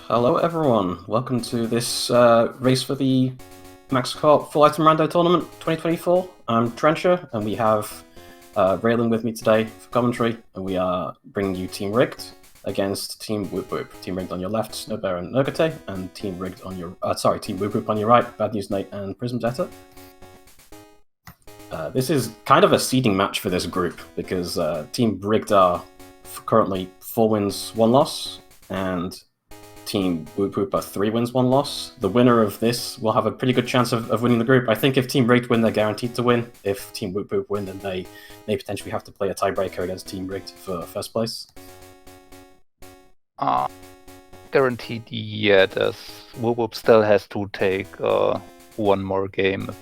Hello everyone, welcome to this race for the Max Corp Full Item Rando Tournament 2024. I'm Trencher, and we have Raylan with me today for commentary, and we are bringing you Team Rigged against Team Woop Woop. Team Rigged on your left, Snowbear and Nogate, and Team Rigged on your Team Woop Woop on your right, Bad News Nate and Prism Zeta. This is kind of a seeding match for this group because Team Rigged are currently 4 wins, 1 loss, and Team Woop Woop are 3 wins, 1 loss. The winner of this will have a pretty good chance of winning the group. I think if Team Rigged win, they're guaranteed to win. If Team Woop Woop win, then they may potentially have to play a tiebreaker against Team Rigged for first place. Guaranteed yet, as Woop Woop still has to take 1 more game.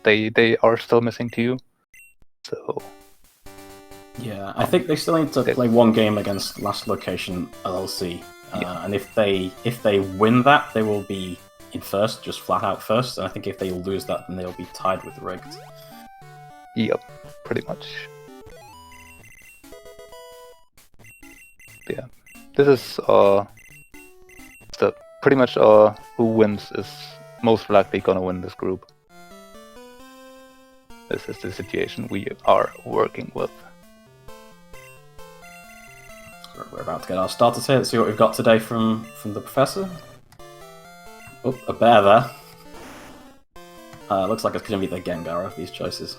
They are still missing 2, so... Yeah, I think they still need to play 1 game against Last Location LLC. And if they win that, they will be in first, just flat out first. And I think if they lose that, then they'll be tied with Rigged. Yep, pretty much. Yeah, this is pretty much who wins is most likely gonna win this group. This is the situation we are working with. We're about to get our starters here. Let's see what we've got today from the professor. Oh, a bear there. Looks like it's going to be the Gengar of these choices.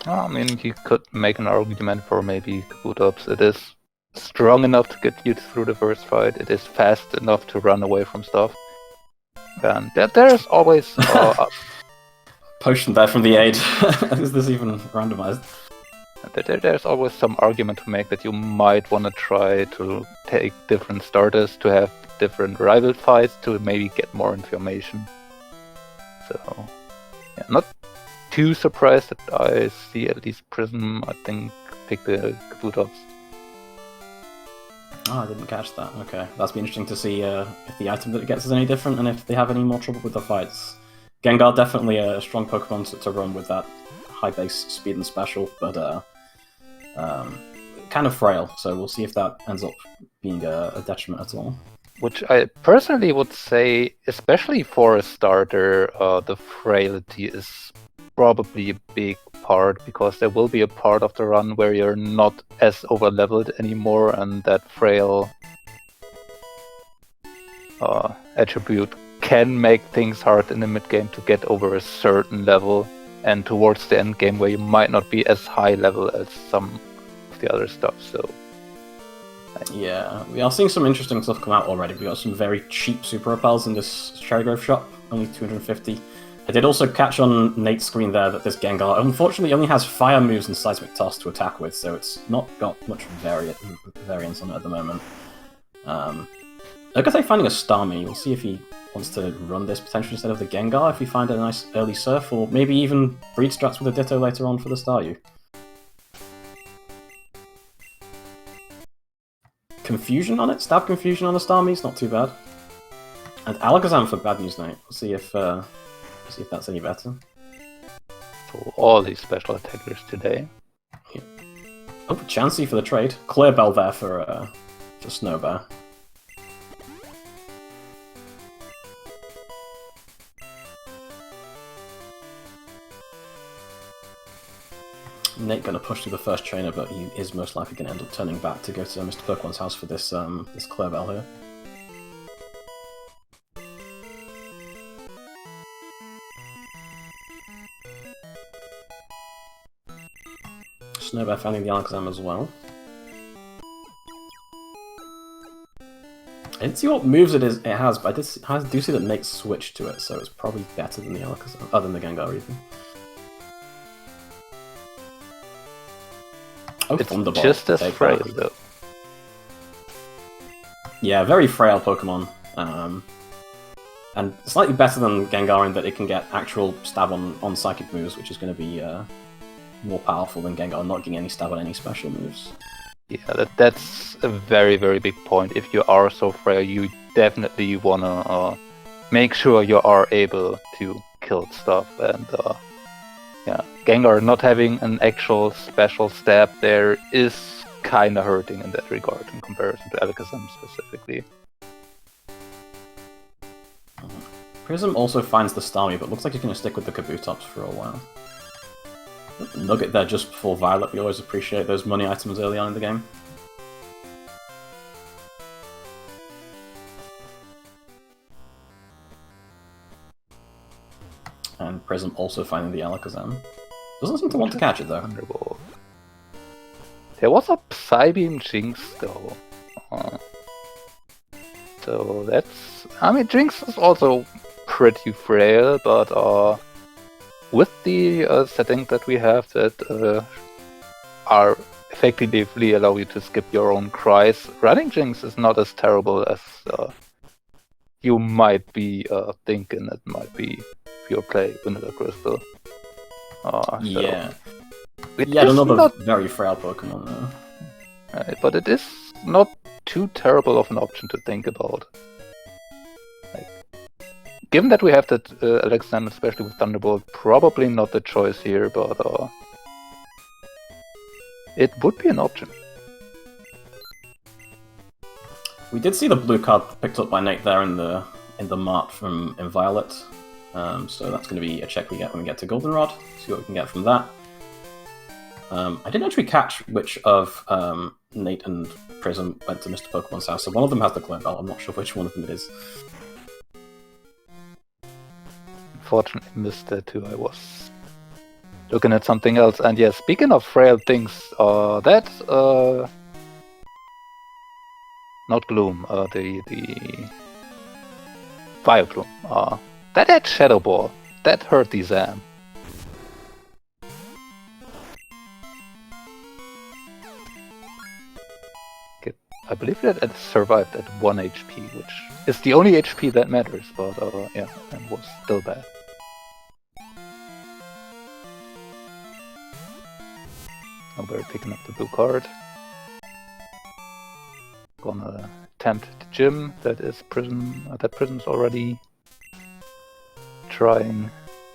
I mean, you could make an argument for maybe Kabutops. It is strong enough to get you through the first fight. It is fast enough to run away from stuff. And there's always... Potion there from the aid. Is this even randomized? There's always some argument to make that you might want to try to take different starters to have different rival fights to maybe get more information. So, yeah, not too surprised that I see at least Prism, I think, pick the Kabutops. Oh, I didn't catch that. Okay, that's be interesting to see if the item that it gets is any different and if they have any more trouble with the fights. Gengar definitely a strong Pokemon to run with that high base speed and special, but kind of frail, so we'll see if that ends up being a detriment at all. Which I personally would say, especially for a starter, the frailty is probably a big part, because there will be a part of the run where you're not as over-leveled anymore, and that frail attribute can make things hard in the mid-game to get over a certain level, and towards the end game where you might not be as high level as some of the other stuff, so... Yeah, we are seeing some interesting stuff come out already. We got some very cheap Super Repels in this Cherry Grove shop, only 250. I did also catch on Nate's screen there that this Gengar unfortunately only has Fire moves and Seismic Toss to attack with, so it's not got much variance on it at the moment. Look at finding a Starmie. We'll see if he wants to run this potentially instead of the Gengar, if we find a nice early Surf, or maybe even breed strats with a Ditto later on for the Staryu. Confusion on it? Stab Confusion on the Starmie is not too bad. And Alakazam for Bad News Night. We'll see if that's any better. For all these special attackers today. Yeah. Oh, Chansey for the trade. Clear Bell there for Snowbear. Nate going to push through the first trainer, but he is most likely going to end up turning back to go to Mr. Perkwan's house for this this Clarebell here. Snowbear finding the Alakazam as well. I didn't see what moves it has, but I do see that Nate switched to it, so it's probably better than the Alakazam, other than the Gengar even. Oh, it's Thunderbolt. Just as frail, though. Yeah, very frail Pokemon. And slightly better than Gengar in that it can get actual stab on Psychic moves, which is going to be more powerful than Gengar not getting any stab on any special moves. Yeah, that's a very, very big point. If you are so frail, you definitely want to make sure you are able to kill stuff, and yeah, Gengar not having an actual special stab there is kinda hurting in that regard in comparison to Alakazam specifically. Prism also finds the Starmie, but looks like he's going to stick with the Kabutops for a while. Nugget there just before Violet. We always appreciate those money items early on in the game. And Prism also finding the Alakazam. Doesn't seem to want to catch it though. Thunderbolt. There was a Psybeam Jinx though. So that's... I mean, Jinx is also pretty frail, but with the settings that we have that are effectively allow you to skip your own cries, running Jinx is not as terrible as you might be thinking it might be if you play Vanilla Crystal. Yeah. It Yeah, is another not, very frail Pokemon though. but it is not too terrible of an option to think about. Like, given that we have that Alakazam, especially with Thunderbolt, probably not the choice here, but it would be an option. We did see the blue card picked up by Nate there in the mart from Violet. So that's going to be a check we get when we get to Goldenrod. See what we can get from that. I didn't actually catch which of Nate and Prism went to Mr. Pokemon's house. So one of them has the clone belt. I'm not sure which one of them it is. Unfortunately, missed that too. I was looking at something else. And yeah, speaking of frail things, that not Gloom, the Vileplume. That had Shadow Ball. That hurt the Zam. I believe that it survived at 1 HP, which is the only HP that matters, but yeah, and was still bad. Now we're picking up the blue card. Gonna attempt the gym. That is Prism. That Prism's already trying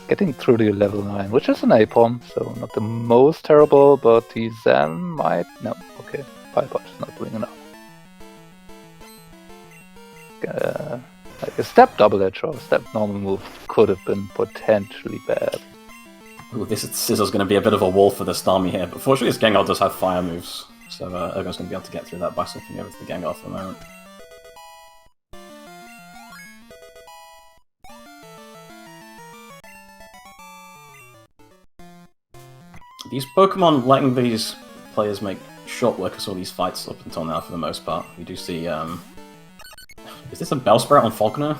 getting through the level 9, which is an Apom, so not the most terrible, but the Zam might... No, okay, Pilepot is not doing enough. Like a step double edge or a step normal move could have been potentially bad. Ooh, this is going to be a bit of a wall for the Starmie here, but fortunately this Gengar does have fire moves, so Ergo's going to be able to get through that by switching over to the Gengar for the moment. These Pokemon letting these players make short work of some of these fights up until now for the most part. We do see, is this a Bellsprout on Falconer?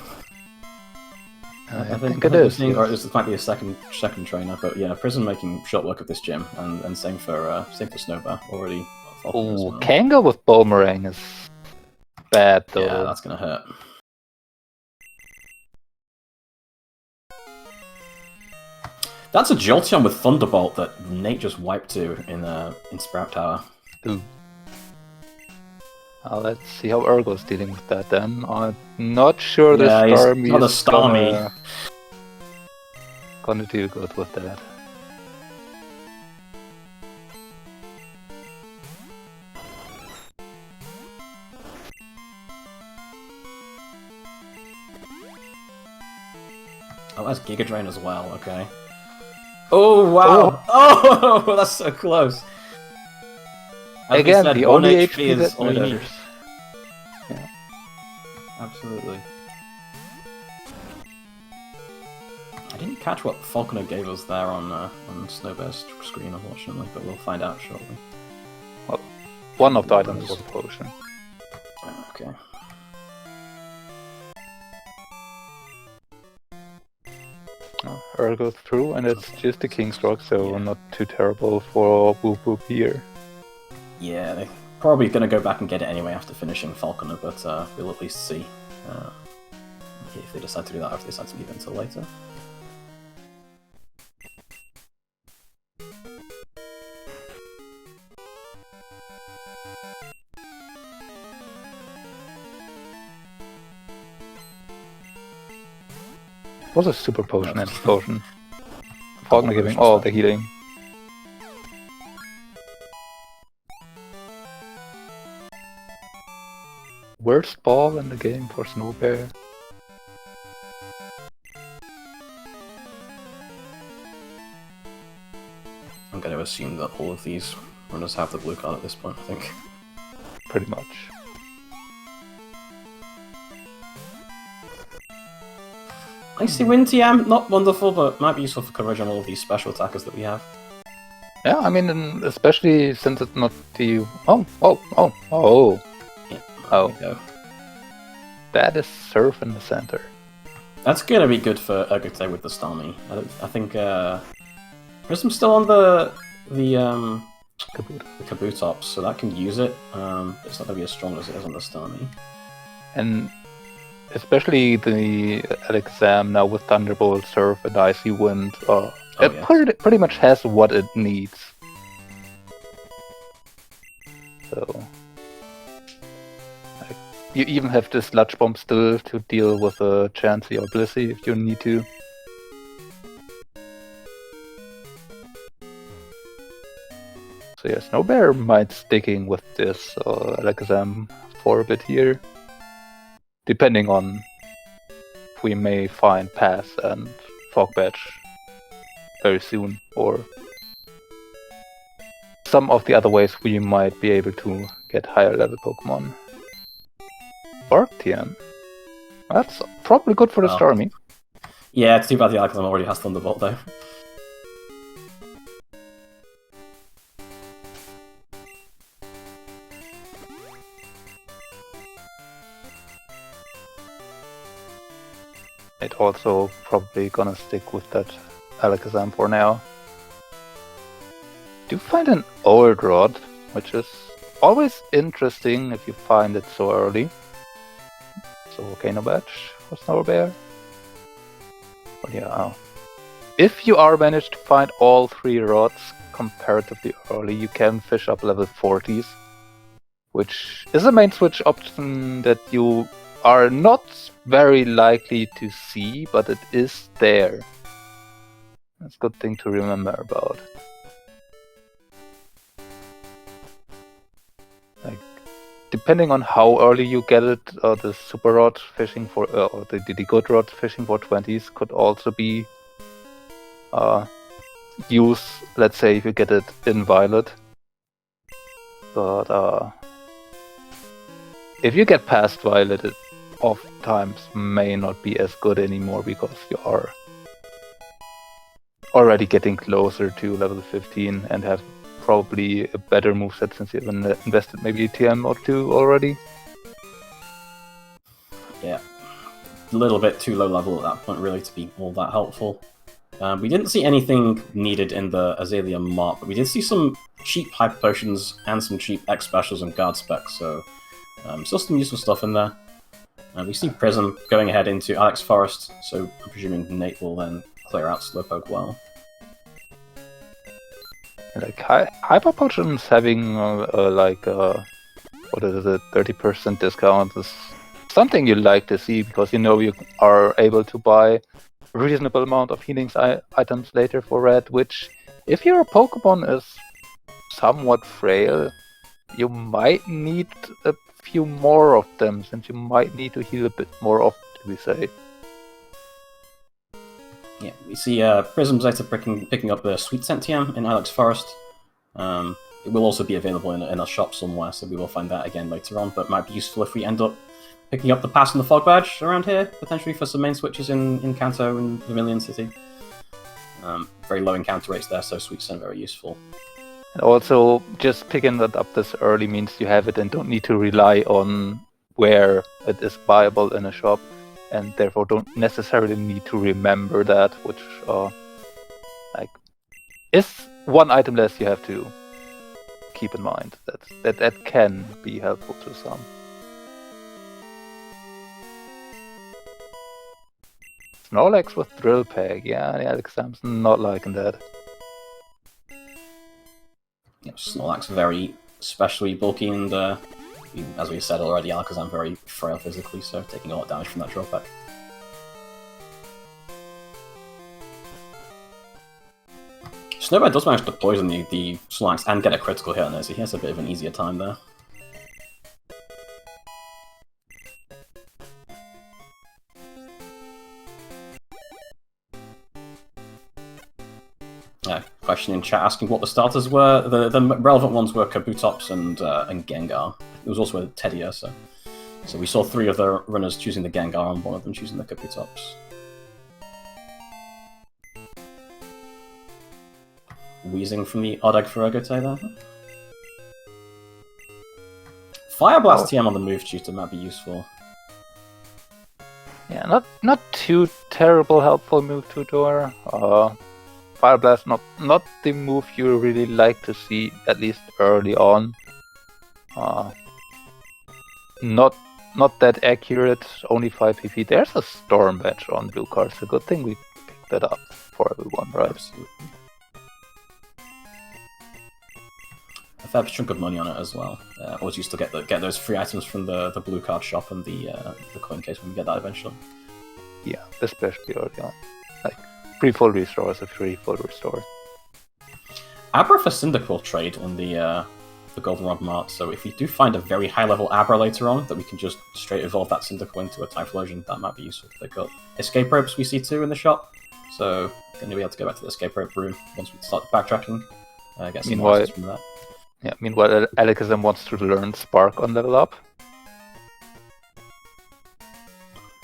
I think it is. Or this might be a second trainer, but yeah, Prism making short work of this gym, and same for Snowbear already. Oh, Kanga with Boomerang is bad though. Yeah, that's gonna hurt. That's a Jolteon with Thunderbolt that Nate just wiped to in Sprout Tower. Ooh. Let's see how Ergo's dealing with that then. I'm not sure the Starmie is gonna do good with that. Oh, that's Giga Drain as well, okay. Oh, wow! Oh, that's so close! As again, said, the only HP HP that matters. Yeah. Absolutely. I didn't catch what Falconer gave us there on Snowbear's screen, unfortunately, but we'll find out shortly. Well, one of the items was a potion. Okay. Ergo through, and it's just a King's Rock, so not too terrible for Woop here. Yeah, they're probably going to go back and get it anyway after finishing Falconer, but we'll at least see if they decide to do that or if they decide to leave it until later. Was a super potion and potion. Falconer giving all the healing. worst ball in the game for Snowbear. I'm going to assume that all of these runners have the blue card at this point, I think. Pretty much. Icy Wind TM, not wonderful, but might be useful for coverage on all of these special attackers that we have. Yeah, I mean, and especially since it's not the... Oh! Yeah, Oh. there we go. That is Surf in the center. That's gonna be good for Urgotay with the Starmie. I think Prism's still on the Kabutops, so that can use it. It's not gonna be as strong as it is on the Starmie. And especially the Alakazam now with Thunderbolt, Surf, and Icy Wind, it pretty much has what it needs. So... You even have this Sludge Bomb still to deal with a Chansey or Blissey if you need to. So yeah, Snowbear might sticking with this Alakazam for a bit here. Depending on if we may find Pass and Fog Badge very soon, or some of the other ways we might be able to get higher level Pokemon. Arctian. That's probably good for the Starmie. Yeah, it's too bad the Alakazam already has Thunderbolt though. It also probably gonna stick with that Alakazam for now. Do find an old rod, which is always interesting if you find it so early. So Volcano Badge for Snowbear. But yeah, if you are managed to find all 3 rods comparatively early, you can fish up level 40s, which is a main switch option that you are not very likely to see, but it is there. That's a good thing to remember about. Depending on how early you get it, the Super Rod fishing for, or the Good Rod fishing for 20s could also be used, let's say, if you get it in Violet. But if you get past Violet, it oftentimes may not be as good anymore because you are already getting closer to level 15 and have probably a better moveset since you've invested maybe a TM or 2 already. Yeah, a little bit too low level at that point really to be all that helpful. We didn't see anything needed in the Azalea Mart, but we did see some cheap Hyper Potions and some cheap X Specials and Guard Specs, so still some useful stuff in there. We see Prism going ahead into Alex Forest, so I'm presuming Nate will then clear out Slowpoke well. Like Hyper Potions having what is it, 30% discount is something you like to see because you know you are able to buy a reasonable amount of healing items later for Red, which if your Pokemon is somewhat frail, you might need a few more of them since you might need to heal a bit more often, to be safe. Yeah, we see Prism's later picking up the Sweet Scent TM in Alex Forest. It will also be available in a shop somewhere, so we will find that again later on, but might be useful if we end up picking up the Pass and the Fog Badge around here, potentially for some main switches in Kanto and Vermilion City. Very low encounter rates there, so Sweet Scent very useful. And also, just picking that up this early means you have it and don't need to rely on where it is buyable in a shop, and therefore don't necessarily need to remember that, which is one item less you have to keep in mind. That can be helpful to some. Snorlax with Drill Peg, yeah, Alakazam's not liking that. Yeah, Snorlax very especially bulky, and as we said already, Alakazam very frail physically, so taking a lot of damage from that drawback. Snowbird does manage to poison the Snorlax and get a critical hit on it, so he has a bit of an easier time there. Question in chat asking what the starters were. The relevant ones were Kabutops and Gengar. There was also a Teddiursa. So we saw 3 of the runners choosing the Gengar and 1 of them choosing the Kabutops. Wheezing from the Odd Egg Ferragote there. Fire Blast TM on the move tutor might be useful. Yeah, not too terrible helpful move tutor. Fire Blast not the move you really like to see, at least early on. Not that accurate, only 5 PP. There's a Storm Badge on blue cards. A good thing we picked that up for everyone, right? Absolutely. A fair chunk of money on it as well. Always used to get those free items from the blue card shop and the coin case when we get that eventually. Yeah, especially early on. Like, free full restore is a free full restore. Abra for Cyndaquil trade in the Goldenrod Mart, so if we do find a very high level Abra later on, that we can just straight evolve that Cyndaquil into a Typhlosion, that might be useful to pick up. Escape Ropes we see too in the shop, so going to be able to go back to the Escape Rope room once we start backtracking. Get some more from that. Yeah, meanwhile, Alakazam wants to learn Spark on level up.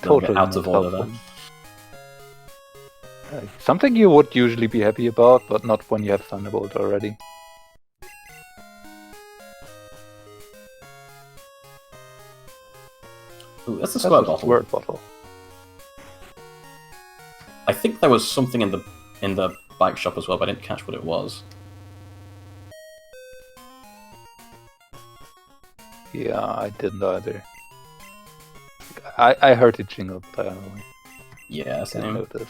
Totally out of order there. Something you would usually be happy about, but not when you have Thunderbolt already. Ooh, that's a Squirt Bottle. Squirt Bottle. I think there was something in the bike shop as well, but I didn't catch what it was. Yeah, I didn't either. I heard it jingle, by the way. Yeah, same. I noticed.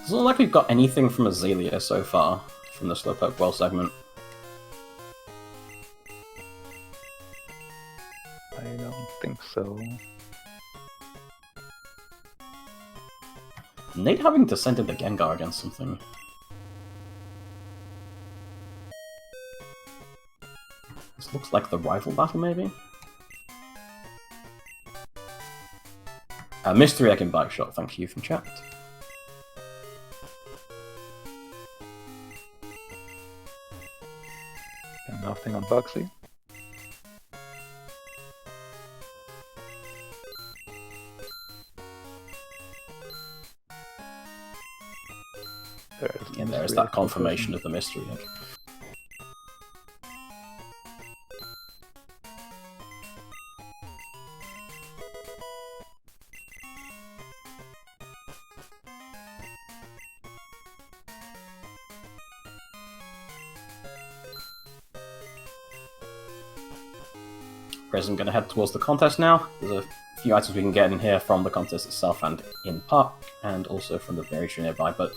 Doesn't look like we've got anything from Azalea so far, from the Slowpoke Well segment. I don't think so. Nate having descended the Gengar against something. This looks like the rival battle, maybe? Mystery Egg in Bike Shot, thank you from chat. And nothing on Bugsy. There's that confirmation of the Mystery Egg. Prism going to head towards the contest now. There's a few items we can get in here from the contest itself and in park, and also from the berry tree nearby, but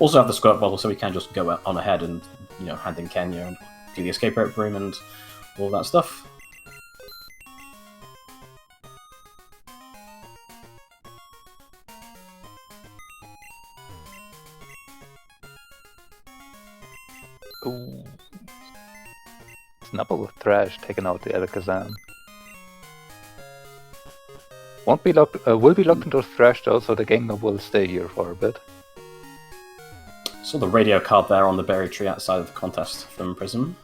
also have the Squirt Bottle, so we can just go on ahead and, you know, hand in Kenya and do the Escape Rope room and all that stuff. Ooh. Snubble with Thrash taking out the Alakazam. Will be locked into Thrash though, so the Gengar will stay here for a bit. Saw the radio card there on the berry tree outside of the contest from Prism.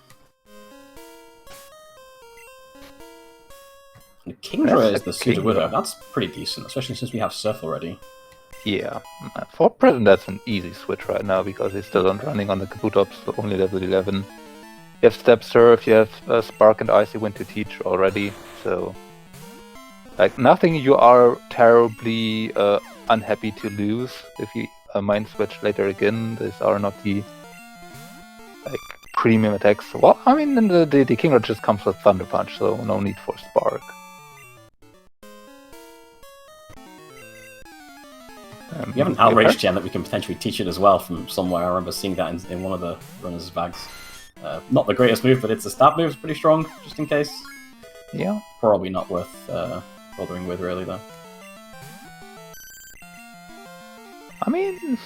And Kingdra is the Sudowoodo. That's pretty decent, especially since we have Surf already. Yeah, for Prism that's an easy switch right now because he's still running on the Kabutops, so only level 11. You have Step Surf, you have Spark and Icy Wind to teach already, so like nothing you are terribly unhappy to lose if you Mind Switch later again. These are not the like premium attacks. Well, I mean, the Kingdra just comes with Thunder Punch, so no need for Spark. We have an Outrage gem that we can potentially teach it as well from somewhere. I remember seeing that in one of the runners' bags. Not the greatest move, but it's a stab move, it's pretty strong, just in case. Yeah. Probably not worth bothering with, really, though. I mean...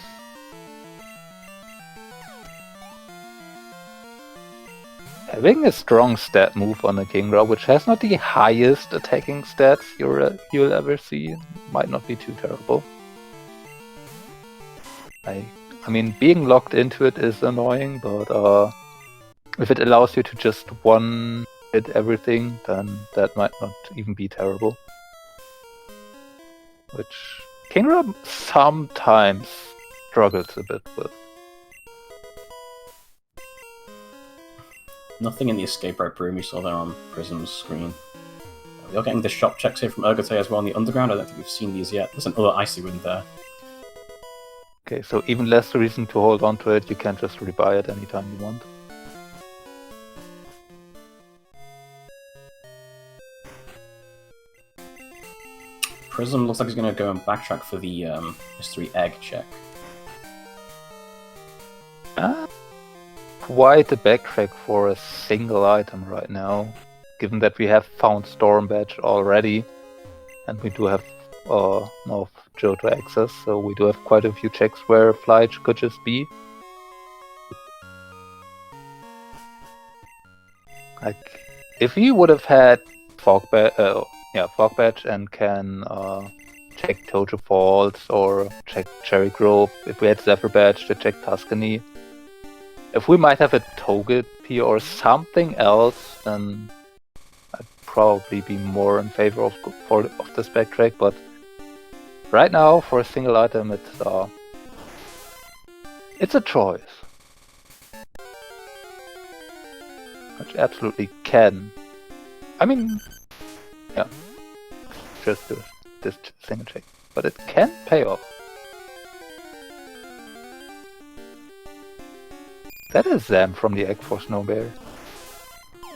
Having a strong stat move on a Kingra, which has not the highest attacking stats you'll ever see, might not be too terrible. I mean, being locked into it is annoying, but if it allows you to just one-hit everything, then that might not even be terrible. Which Kingra sometimes struggles a bit with. Nothing in the escape rope room you saw there on Prism's screen. We are getting the shop checks here from Urgote as well in the underground. I don't think we've seen these yet. There's another icy wind there. Okay, so even less reason to hold on to it, you can just rebuy it anytime you want. Prism looks like he's going to go and backtrack for the mystery egg check. Quite a backtrack for a single item right now, given that we have found Storm Badge already, and we do have North Johto access, so we do have quite a few checks where Fly could just be. Like, if we would have had Fog Badge and can check Tojo Falls or check Cherry Grove, if we had Zephyr Badge to check Tuscany, if we might have a Togepi or something else, then I'd probably be more in favor of this backtrack, but right now, for a single item, it's a choice. Which absolutely can. I mean, yeah, just do this single check, but it can pay off. That is Zam from the egg for Snowbear.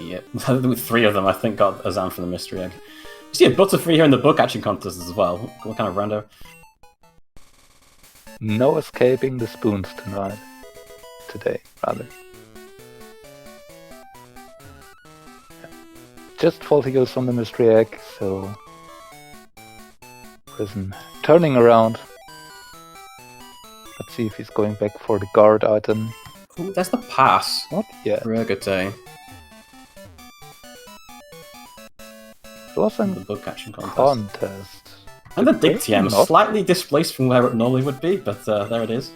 Yeah, three of them I think got a Zam from the mystery egg. You see a Butterfree here in the book catching contest as well. What kind of rando? No escaping the spoons tonight. Today, rather. Just full heals from the mystery egg, so Prism turning around. Let's see if he's going back for the guard item. Ooh, there's the pass. Not yet. Urgote. It was in the book catching contest. And the Dig TM slightly displaced from where it normally would be, but there it is.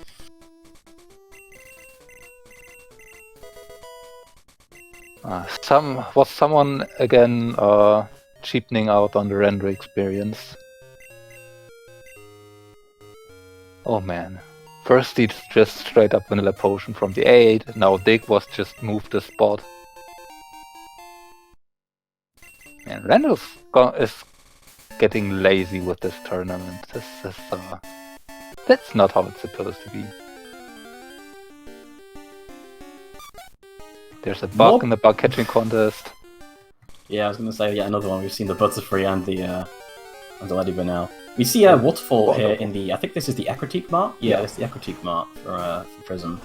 Was someone again cheapening out on the render experience? Oh man. First he just straight up vanilla potion from the 8, now Dig was just moved a spot. Man, Randall is getting lazy with this tournament. This is that's not how it's supposed to be. There's a bug in the bug catching contest. Yeah, I was gonna say another one. We've seen the Butterfree and the Lady now. We see a waterfall here in the. I think this is the Ecritique Mart. Yeah, it's the Ecritique Mart for Prism.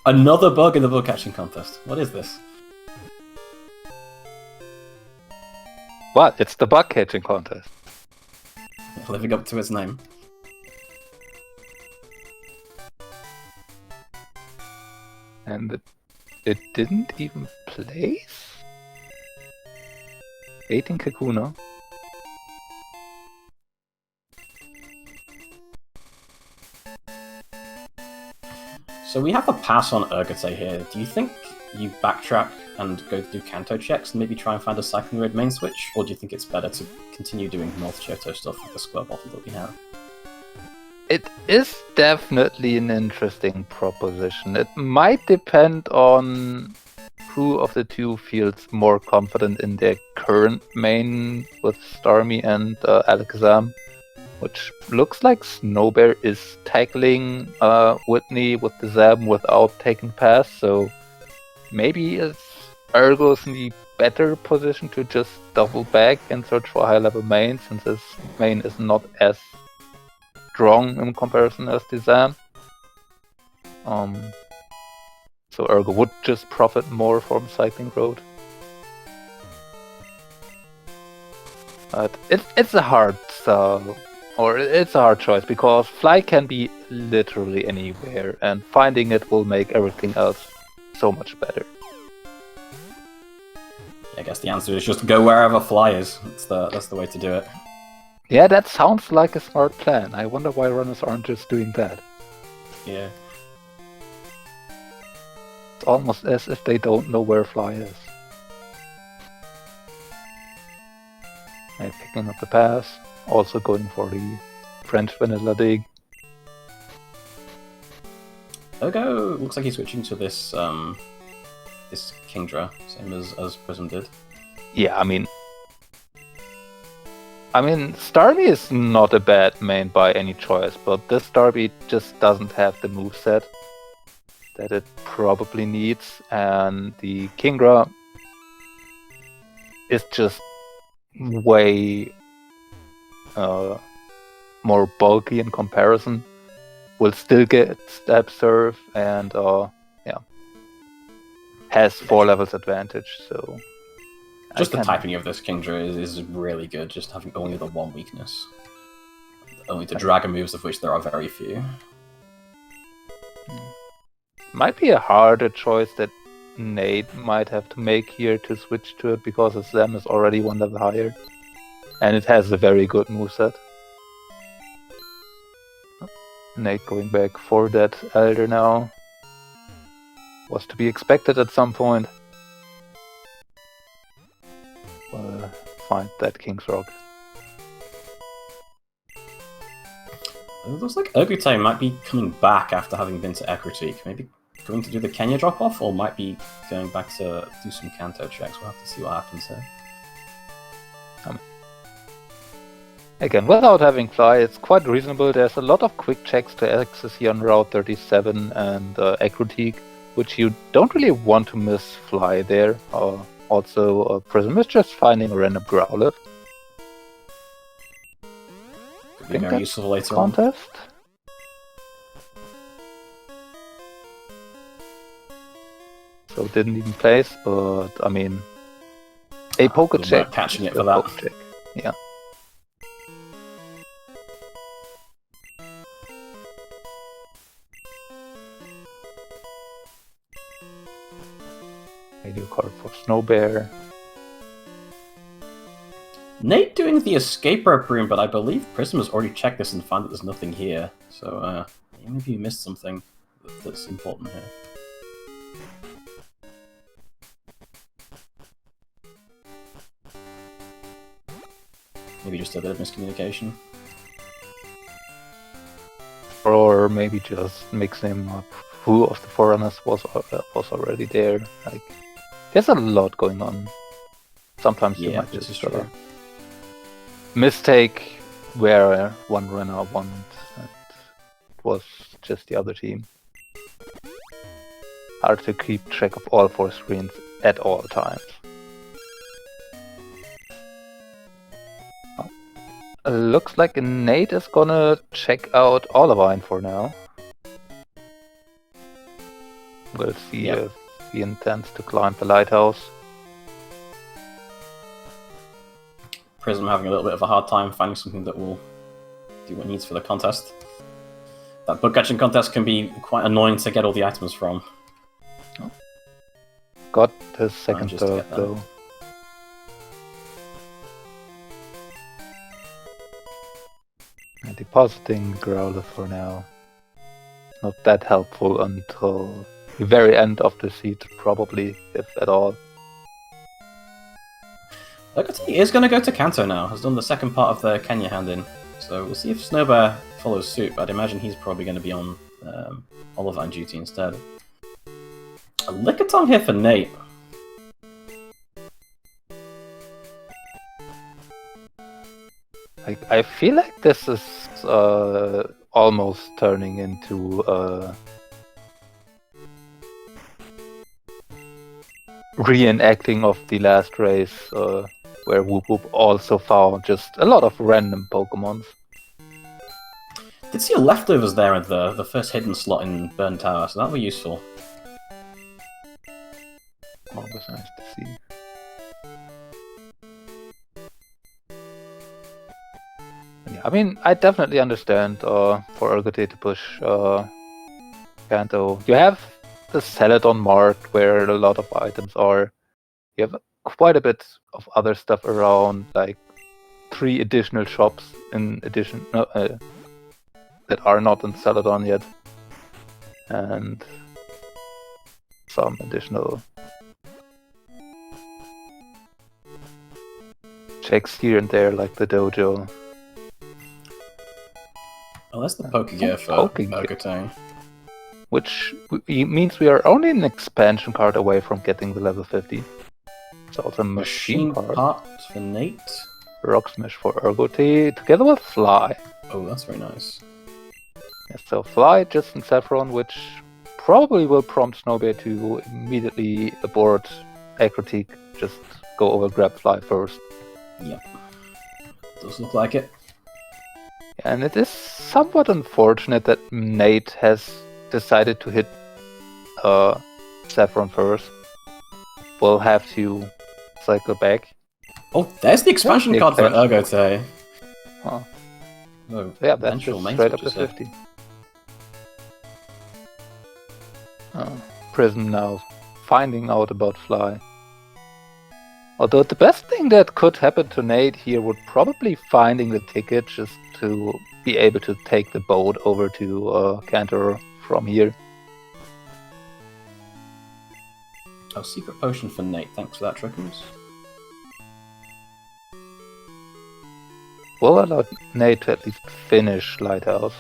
Another bug in the bug catching contest. What is this? What? It's the bug catching contest. Living up to its name. And it didn't even place? 18 Kakuna. So we have a pass on Urgote here. Do you think you backtrack and go do Kanto checks and maybe try and find a cycling road main switch? Or do you think it's better to continue doing North Johto stuff with the square bottle that we have? It is definitely an interesting proposition. It might depend on who of the two feels more confident in their current main with Starmie and Alakazam, which looks like Snowbear is tackling Whitney with the Zam without taking pass, so maybe Ergo's in the better position to just double back and search for a high-level main, since his main is not as strong in comparison as the Zam. So Ergo would just profit more from Cycling Road. But it's a hard it's a hard choice, because Fly can be literally anywhere, and finding it will make everything else so much better. I guess the answer is just go wherever fly is. That's the way to do it. Yeah, that sounds like a smart plan. I wonder why runners aren't just doing that. Yeah. It's almost as if they don't know where fly is. And picking up the pass, also going for the French vanilla dig. Ergo looks like he's switching to this this Kingdra, same as Prism did. Yeah, I mean, Starmie is not a bad main by any choice, but this Starmie just doesn't have the moveset that it probably needs, and the Kingdra is just way more bulky in comparison. Will still get stab serve and has 4 levels advantage, so just the typing of this Kingdra is really good, just having only the one weakness. Only the dragon moves, of which there are very few. Might be a harder choice that Nate might have to make here to switch to it, because his Zem is already 1 level higher. And it has a very good moveset. Nate going back for that Elder now. Was to be expected at some point. Find that King's Rock. It looks like Urgutai might be coming back after having been to Ekritik. Maybe going to do the Kenya drop-off, or might be going back to do some Kanto checks. We'll have to see what happens there. Again, without having fly, it's quite reasonable. There's a lot of quick checks to access here on Route 37 and Ekritik, which you don't really want to miss fly there. Also, Prism is just finding a random Growlithe. Could be very useful later on. Contest. So didn't even place, but I mean, a poker check. Catching it for that. Check. Yeah. Radio card for Snow Bear. Nate doing the escape rope room, but I believe Prism has already checked this and found that there's nothing here. So maybe you missed something that's important here. Maybe just a bit of miscommunication. Or maybe just mixing up who of the Forerunners was already there. Like, there's a lot going on. Sometimes you might just mistake where one runner won and it was just the other team. Hard to keep track of all 4 screens at all times. Looks like Nate is gonna check out Olivine for now. We'll see if he intends to climb the lighthouse. Prism having a little bit of a hard time finding something that will do what it needs for the contest. That book catching contest can be quite annoying to get all the items from. Got his second third though. And depositing Growlithe for now. Not that helpful until the very end of the seat, probably, if at all. He is going to go to Kanto now. Has done the second part of the Kenya hand-in. So we'll see if Snowbear follows suit, but I'd imagine he's probably going to be on Olivine duty instead. A Lickitung here for Nate. I feel like this is almost turning into reenacting of the last race, where Woop also found just a lot of random Pokemons. Did see a leftovers there at the first hidden slot in Burn Tower, so that'll be useful. Always nice to see. Yeah, I mean, I definitely understand for Urgote to push Kanto. You have the Celadon Mart where a lot of items are. You have quite a bit of other stuff around, like 3 additional shops in addition that are not in Celadon yet, and some additional checks here and there, like the dojo. Oh, that's the poker gear for Ergote. Which means we are only an expansion card away from getting the level 50. It's also a machine part for Nate. Rock Smash for Ergote, together with Fly. Oh, that's very nice. Yeah, so Fly just in Saffron, which probably will prompt Snowbear to immediately abort Acrotique. Just go over grab Fly first. Yep. Does look like it. And it is somewhat unfortunate that Nate has decided to hit Saffron first. We'll have to cycle back. Oh, there's the expansion card for Ergote. Huh. Oh, yeah, that's just straight up to 50. Prism now finding out about Fly. Although the best thing that could happen to Nate here would probably finding the ticket just to be able to take the boat over to Cantor from here. Oh, secret potion for Nate. Thanks for that, Trickles. We'll allow Nate to at least finish Lighthouse.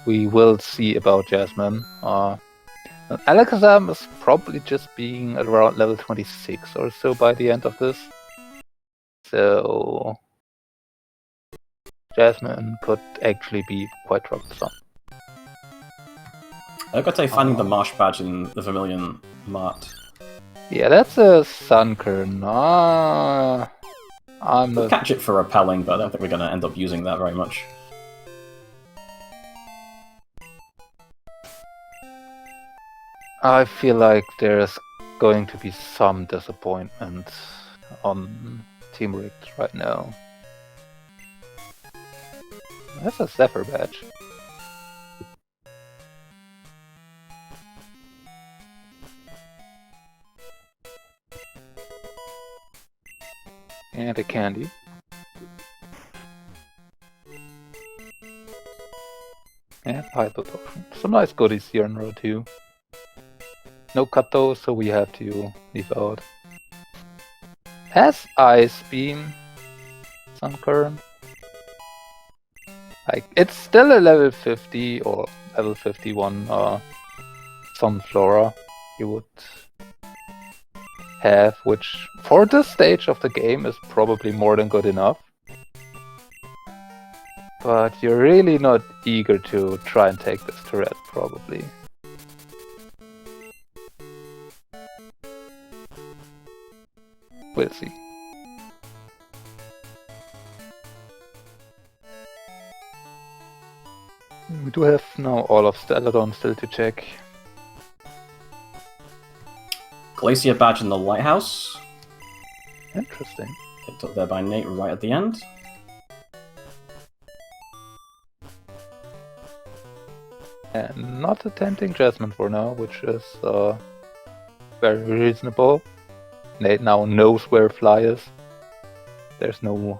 We will see about Jasmine. Alakazam is probably just being around level 26 or so by the end of this. So Jasmine could actually be quite troublesome. Ergote finding the Marsh badge in the Vermilion Mart. Yeah, that's a Sunkern. We'll catch it for repelling, but I don't think we're going to end up using that very much. I feel like there's going to be some disappointment on Team Rigged right now. That's a Zephyr badge. And a candy. And Hyper Potion. Some nice goodies here in row 2. No cut though, so we have to leave out. Has Ice Beam Sun Current. Like, it's still a level 50 or level 51 Sunflora you would have, which for this stage of the game is probably more than good enough. But you're really not eager to try and take this to red, probably. We'll see. We do have now all of Celadon still to check. Glacier badge in the Lighthouse. Interesting. Picked up there by Nate right at the end. And not attempting Jasmine for now, which is very reasonable. Nate now knows where Fly is. There's no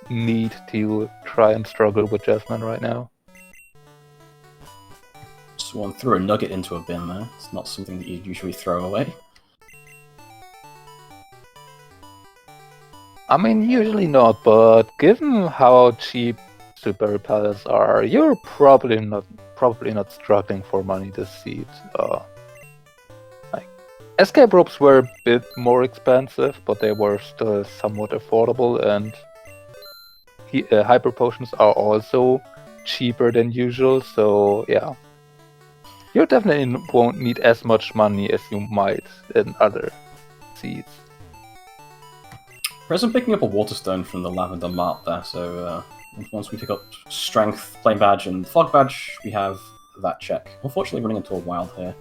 need to try and struggle with Jasmine right now. Someone threw a nugget into a bin there. It's not something that you'd usually throw away. I mean, usually not, but given how cheap Super Repellers are, you're probably not struggling for money this seed. Escape ropes were a bit more expensive, but they were still somewhat affordable, and hyper potions are also cheaper than usual, so yeah. You definitely won't need as much money as you might in other seeds. Present picking up a Waterstone from the Lavender Mart there, so once we pick up Strength, Flame Badge, and Fog Badge, we have that check. Unfortunately running into a wild here.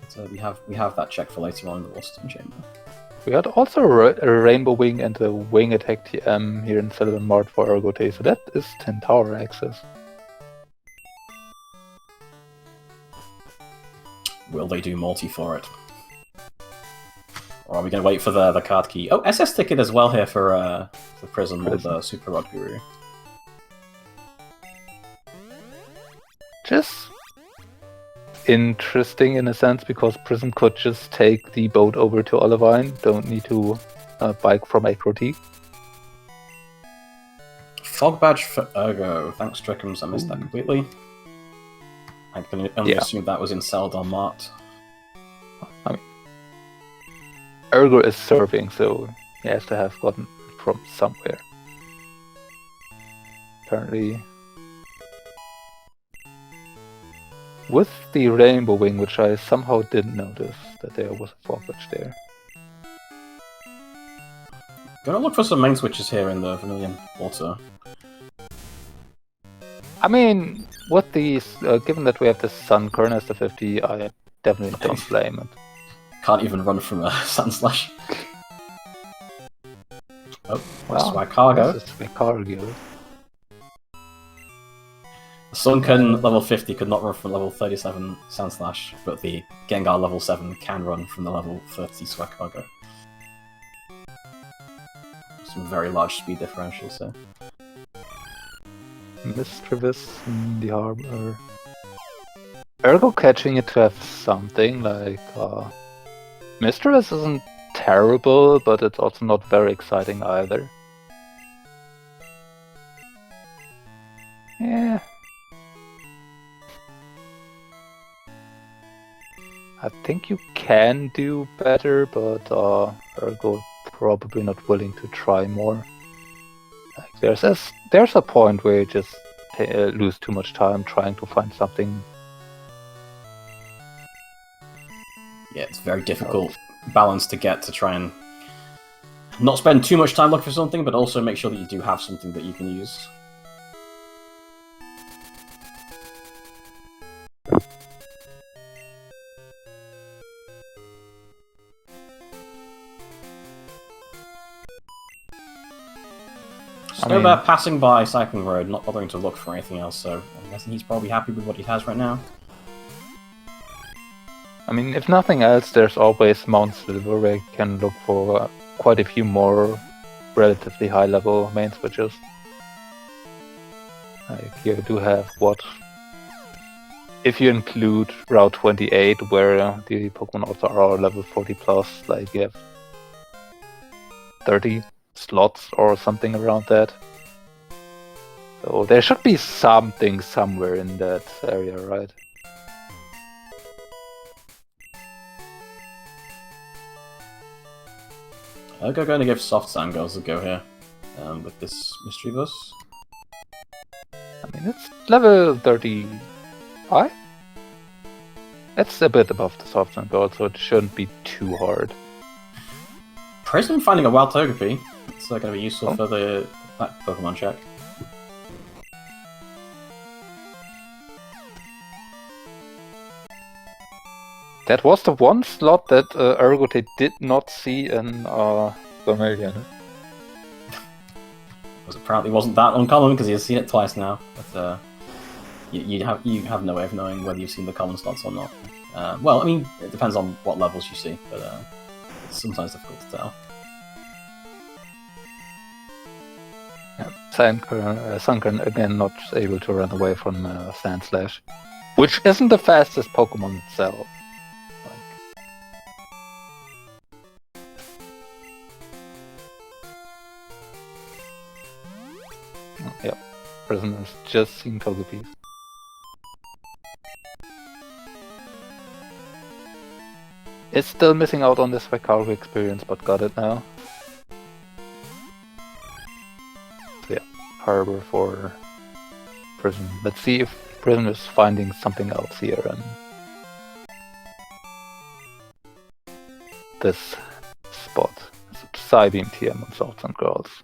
So we have that check for later on in the Waterstone Chamber. We had also a Rainbow Wing and a Wing Attack TM here in Celadon Mart for Ergote, so that is 10 tower access. Will they do multi for it? Or are we going to wait for the card key? Oh, SS ticket as well here for Prism or the Super Rod Guru. Just interesting in a sense, because Prism could just take the boat over to Olivine, don't need to bike from Acro-T. Fog Badge for Ergo. Thanks, Trickums. I missed that completely. I can only assume that was in Celadon Mart. I mean, Ergo is serving, so he has to have gotten it from somewhere. Apparently. With the Rainbow Wing, which I somehow didn't notice that there was a fog badge there. Gonna look for some main switches here in the Vermilion Water. I mean, with these, given that we have the Sun Current as the 50, I definitely don't blame it. Can't even run from a Sun Slash. Oh, Wow, Swag Cargo. This is Swag Cargo. The Sunken level 50 could not run from level 37 Sun Slash, but the Gengar level 7 can run from the level 30 Swag Cargo. Some very large speed differentials there. Mischievous in the harbor. Ergo catching it to have something like Mischievous isn't terrible, but it's also not very exciting either. Yeah. I think you can do better, but Ergo probably not willing to try more. Like, there's a point where you just lose too much time trying to find something. Yeah, it's very difficult balance to get to try and not spend too much time looking for something, but also make sure that you do have something that you can use. Snowbear passing by Cycling Road, not bothering to look for anything else, so I'm guessing he's probably happy with what he has right now. I mean, if nothing else, there's always Mount Silver where you can look for quite a few more relatively high-level main switches. Like, you do have what? If you include Route 28, where the Pokemon also are level 40 plus, like you have 30 slots or something around that. So there should be something somewhere in that area, right? I'm going to give Soft Sand Girls a go here with this Mystery Bus. I mean, it's level 35? It's a bit above the Soft Sand Girl, so it shouldn't be too hard. Prism finding a Wild Togepi. It's going to be useful for the Pokemon check. That was the one slot that Ergote did not see in Vermilion. Because apparently wasn't that uncommon, because he's seen it twice now. But you have no way of knowing whether you've seen the common slots or not. Well, I mean, it depends on what levels you see, but it's sometimes difficult to tell. Sunken again not able to run away from Sandslash, which isn't the fastest Pokemon itself. Yep, Prisoners just seen Togepi's. It's still missing out on this Vicargo experience, but got it now. So yeah, Harbor for Prison. Let's see if Prison is finding something else here and this spot. It's a Psybeam TM on Swords and Girls.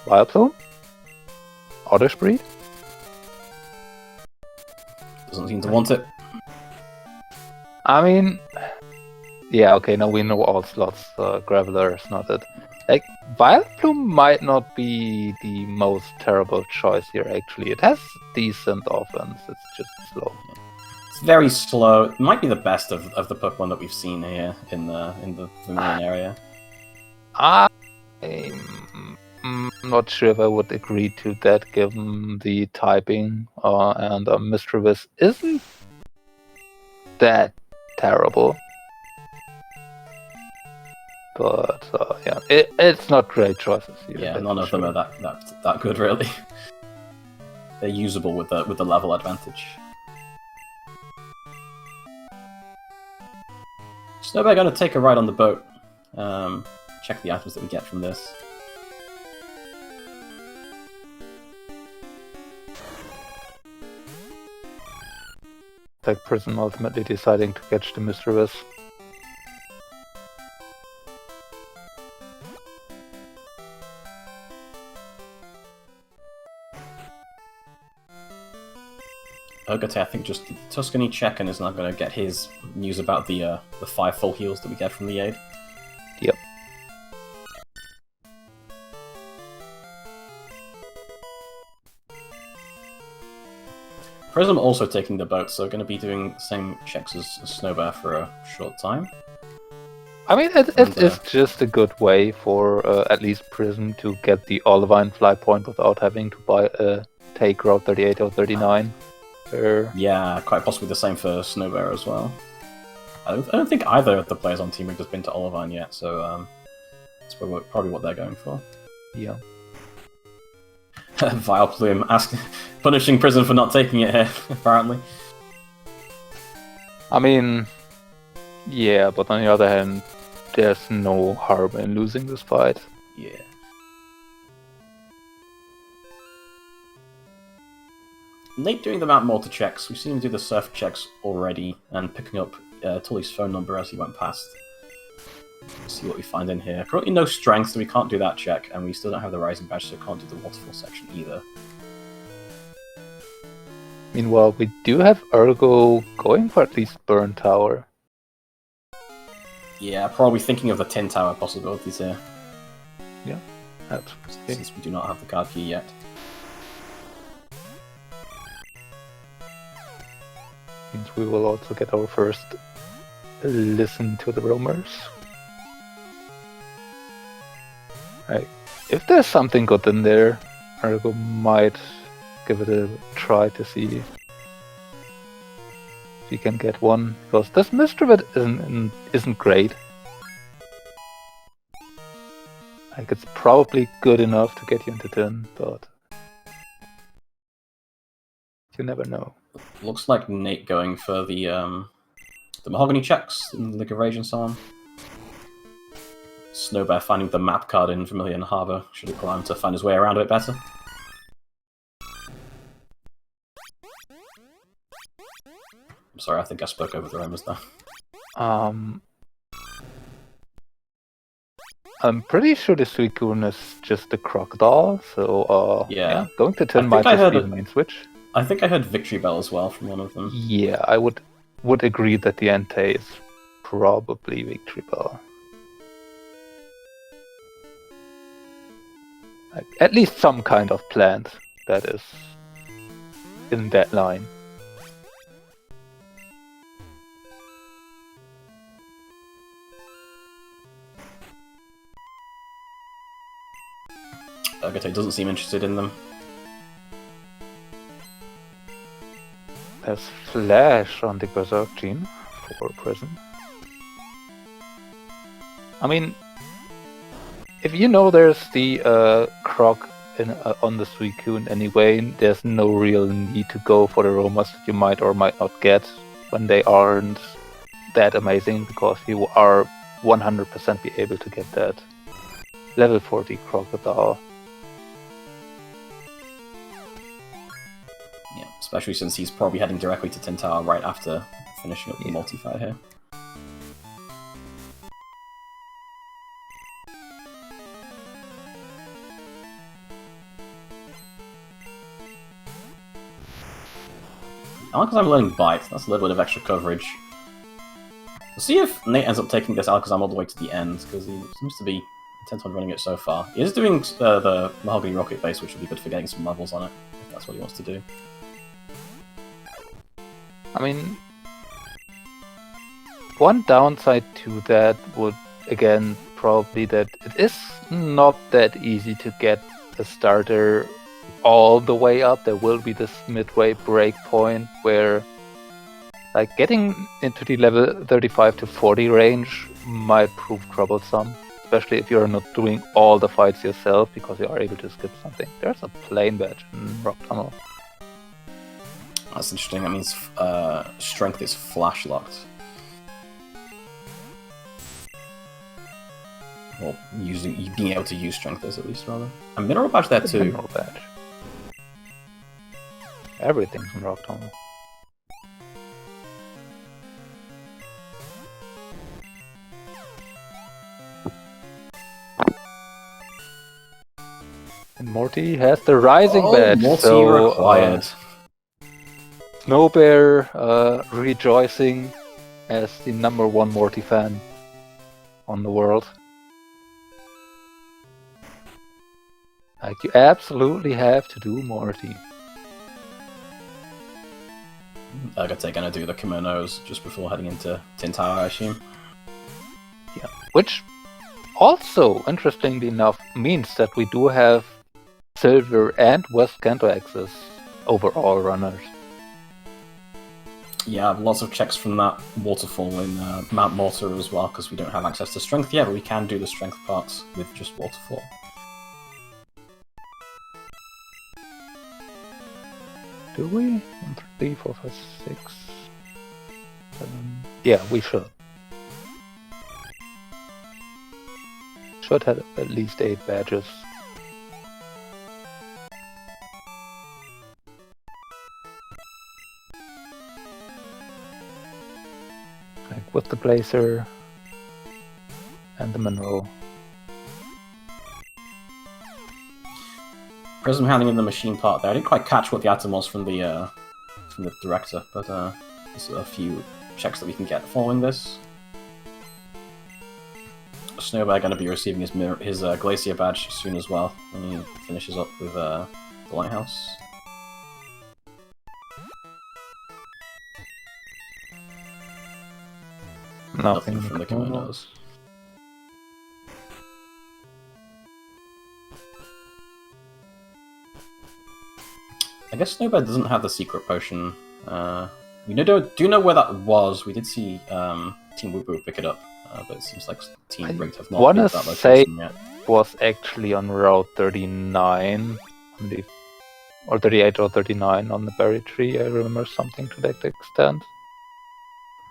Vileplume? Oddish breed? Doesn't seem to want it. I mean, yeah, okay, now we know all slots. Graveler is not it. Like, Vileplume might not be the most terrible choice here, actually. It has decent offense, it's just slow. It's very slow. It might be the best of the Pokemon that we've seen here in the Vermilion area. I'm not sure if I would agree to that, given the typing, and Mischievous isn't that terrible. But yeah, it's not great choices either. Yeah, none of them are that good, really. They're usable with the level advantage. Snowbear gonna take a ride on the boat. Check the items that we get from this. Like Prism ultimately deciding to catch the Mischievous. Ogate, I think just Tuscany check and is not going to get his news about the 5 full heals that we get from the aid. Yep. Prism also taking the boat, so going to be doing the same checks as Snowbear for a short time. I mean, it's just a good way for at least Prism to get the Olivine fly point without having to take Route 38 or 39. Yeah, quite possibly the same for Snowbear as well. I don't think either of the players on Team Rig has been to Olivine yet, so that's probably what they're going for. Yeah. Vileplume punishing Prism for not taking it here, apparently. I mean, yeah, but on the other hand, there's no harm in losing this fight. Yeah. Nate doing the Mount Malta checks. We've seen him do the surf checks already, and picking up Tully's phone number as he went past. Let's see what we find in here. Currently no strength, so we can't do that check, and we still don't have the Rising Badge, so we can't do the Waterfall section either. Meanwhile, we do have Ergo going for at least Burn Tower. Yeah, probably thinking of the Tin Tower possibilities here. Yeah, absolutely. Since we do not have the card key yet. Means we will also get our first listen to the rumors. Right. If there's something good in there, Ergo might give it a try to see if we can get one. Because this Mischievous isn't great. Like, it's probably good enough to get you into 10, but you never know. Looks like Nate going for the Mahogany checks in the League of Rage and so on. Snowbear finding the map card in Vermilion Harbour should allow him to find his way around a bit better. I'm sorry, I think I spoke over the rumors there. I'm pretty sure the Suicune is just a crocodile, so yeah, going to 10 might just be the main switch. I think I heard Victory Bell as well from one of them. Yeah, I would agree that the Entei is probably Victory Bell. Like, at least some kind of plant that is in that line. Agate doesn't seem interested in them. There's Flash on the Berserk team for Prism. I mean, if you know there's the Croc on the Suicune anyway, there's no real need to go for the Romas that you might or might not get when they aren't that amazing, because you are 100% be able to get that level 40 Crocodile. Yeah, especially since he's probably heading directly to Tin Tower right after finishing up the multi-fight here. I like because I'm learning Bite. That's a little bit of extra coverage. We'll see if Nate ends up taking this Alakazam all the way to the end, because he seems to be intent on running it so far. He is doing the Mahogany Rocket base, which will be good for getting some levels on it, if that's what he wants to do. I mean, one downside to that would, again, probably that it is not that easy to get a starter all the way up. There will be this midway break point where like getting into the level 35 to 40 range might prove troublesome, especially if you're not doing all the fights yourself because you are able to skip something. There's a plane badge in Rock Tunnel. That's interesting. That means strength is flash locked. Or being able to use strength is, at least, rather. A mineral badge there too. Mineral badge. Everything's in Rock Tunnel. And Morty has the Rising badge. Morty required. Snowbear rejoicing as the #1 Morty fan on the world. Like, you absolutely have to do Morty. I guess they're gonna do the kimonos just before heading into Tin Tower, I assume. Yeah, which also, interestingly enough, means that we do have Silver and West Kanto access over all runners. Yeah, lots of checks from that waterfall in Mount Mortar as well, because we don't have access to strength yet, but we can do the strength parts with just waterfall. Do we? 1, 2, 3, 4, 5, 6, 7. Yeah, we should. Should have at least 8 badges. Like with the Blazer and the Mineral. Prism handing in the machine part there. I didn't quite catch what the item was from the director, but there's a few checks that we can get following this. Snowbear going to be receiving his Glacier badge soon as well when he finishes up with the lighthouse. Nothing from the kimonos. I guess Snowbear doesn't have the secret potion. We do know where that was. We did see Team Woop pick it up, but it seems like Team Rigged have not picked that location yet. Was actually on Route 39, or 38 or 39 on the berry tree. I remember something to that extent.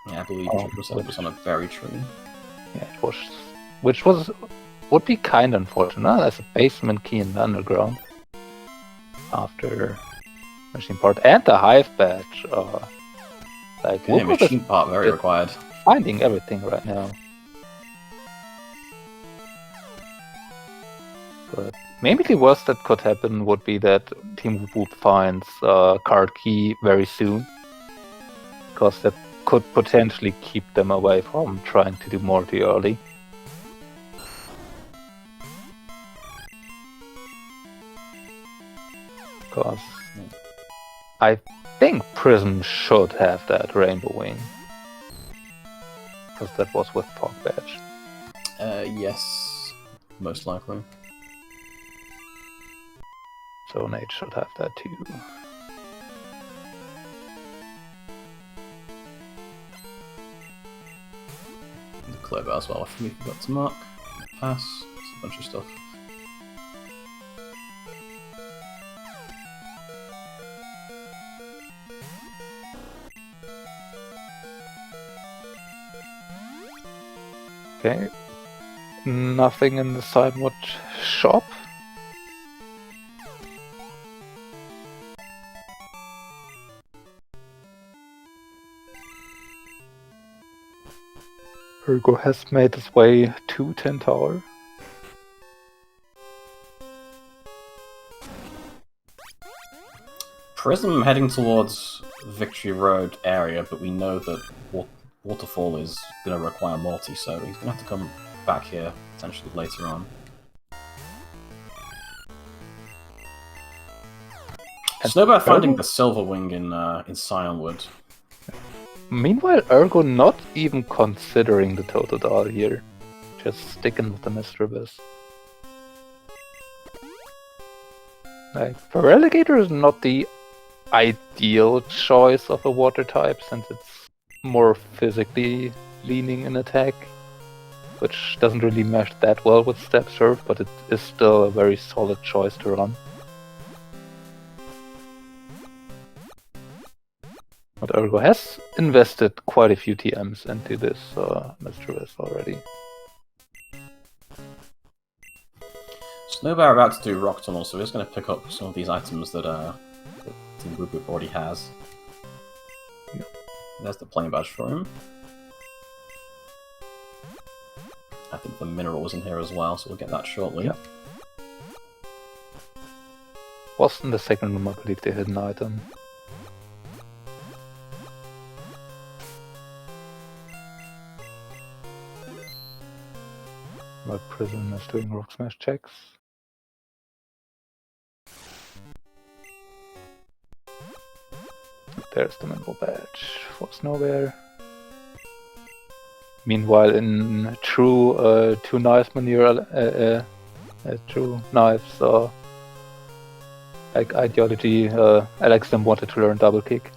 Yeah, I believe it was on a berry tree. Yeah, it was, which would be kind of unfortunate. As a basement key in the underground after machine part and the hive badge. Like, yeah, machine part very required. Finding everything right now. But maybe the worst that could happen would be that Team Woop finds card key very soon, because that could potentially keep them away from trying to do more too early. Because I think Prism should have that Rainbow Wing, because that was with Fog Badge. Yes, most likely. So Nate should have that too. The Clover as well, I forgot to mark. Pass, it's a bunch of stuff. Okay, nothing in the sidewalk shop. Virgo has made his way to Tin Tower. Prism heading towards Victory Road area, but we know that Waterfall is going to require multi, so he's going to have to come back here potentially later on. Snowbear finding the Silver Wing in Sionwood. Meanwhile, Ergo not even considering the Totodile here. Just sticking with the Misdreavus. Like, Feraligatr is not the ideal choice of a water type, since it's more physically leaning in attack, which doesn't really mesh that well with Step Surf, but it is still a very solid choice to run. But Ergo has invested quite a few TMs into this Misdreavus already. Snowbear about to do Rock Tunnel, so we're just going to pick up some of these items that Team Woop already has. Yeah. There's the playing badge for him. I think the mineral was in here as well, so we'll get that shortly. Yeah. Was in the second room, I believe, the hidden item. My Prism is doing Rock Smash checks. There's the mineral badge for Snowbear. Meanwhile, in true two knives maneuver, true knives like ideology, Alex them wanted to learn double kick.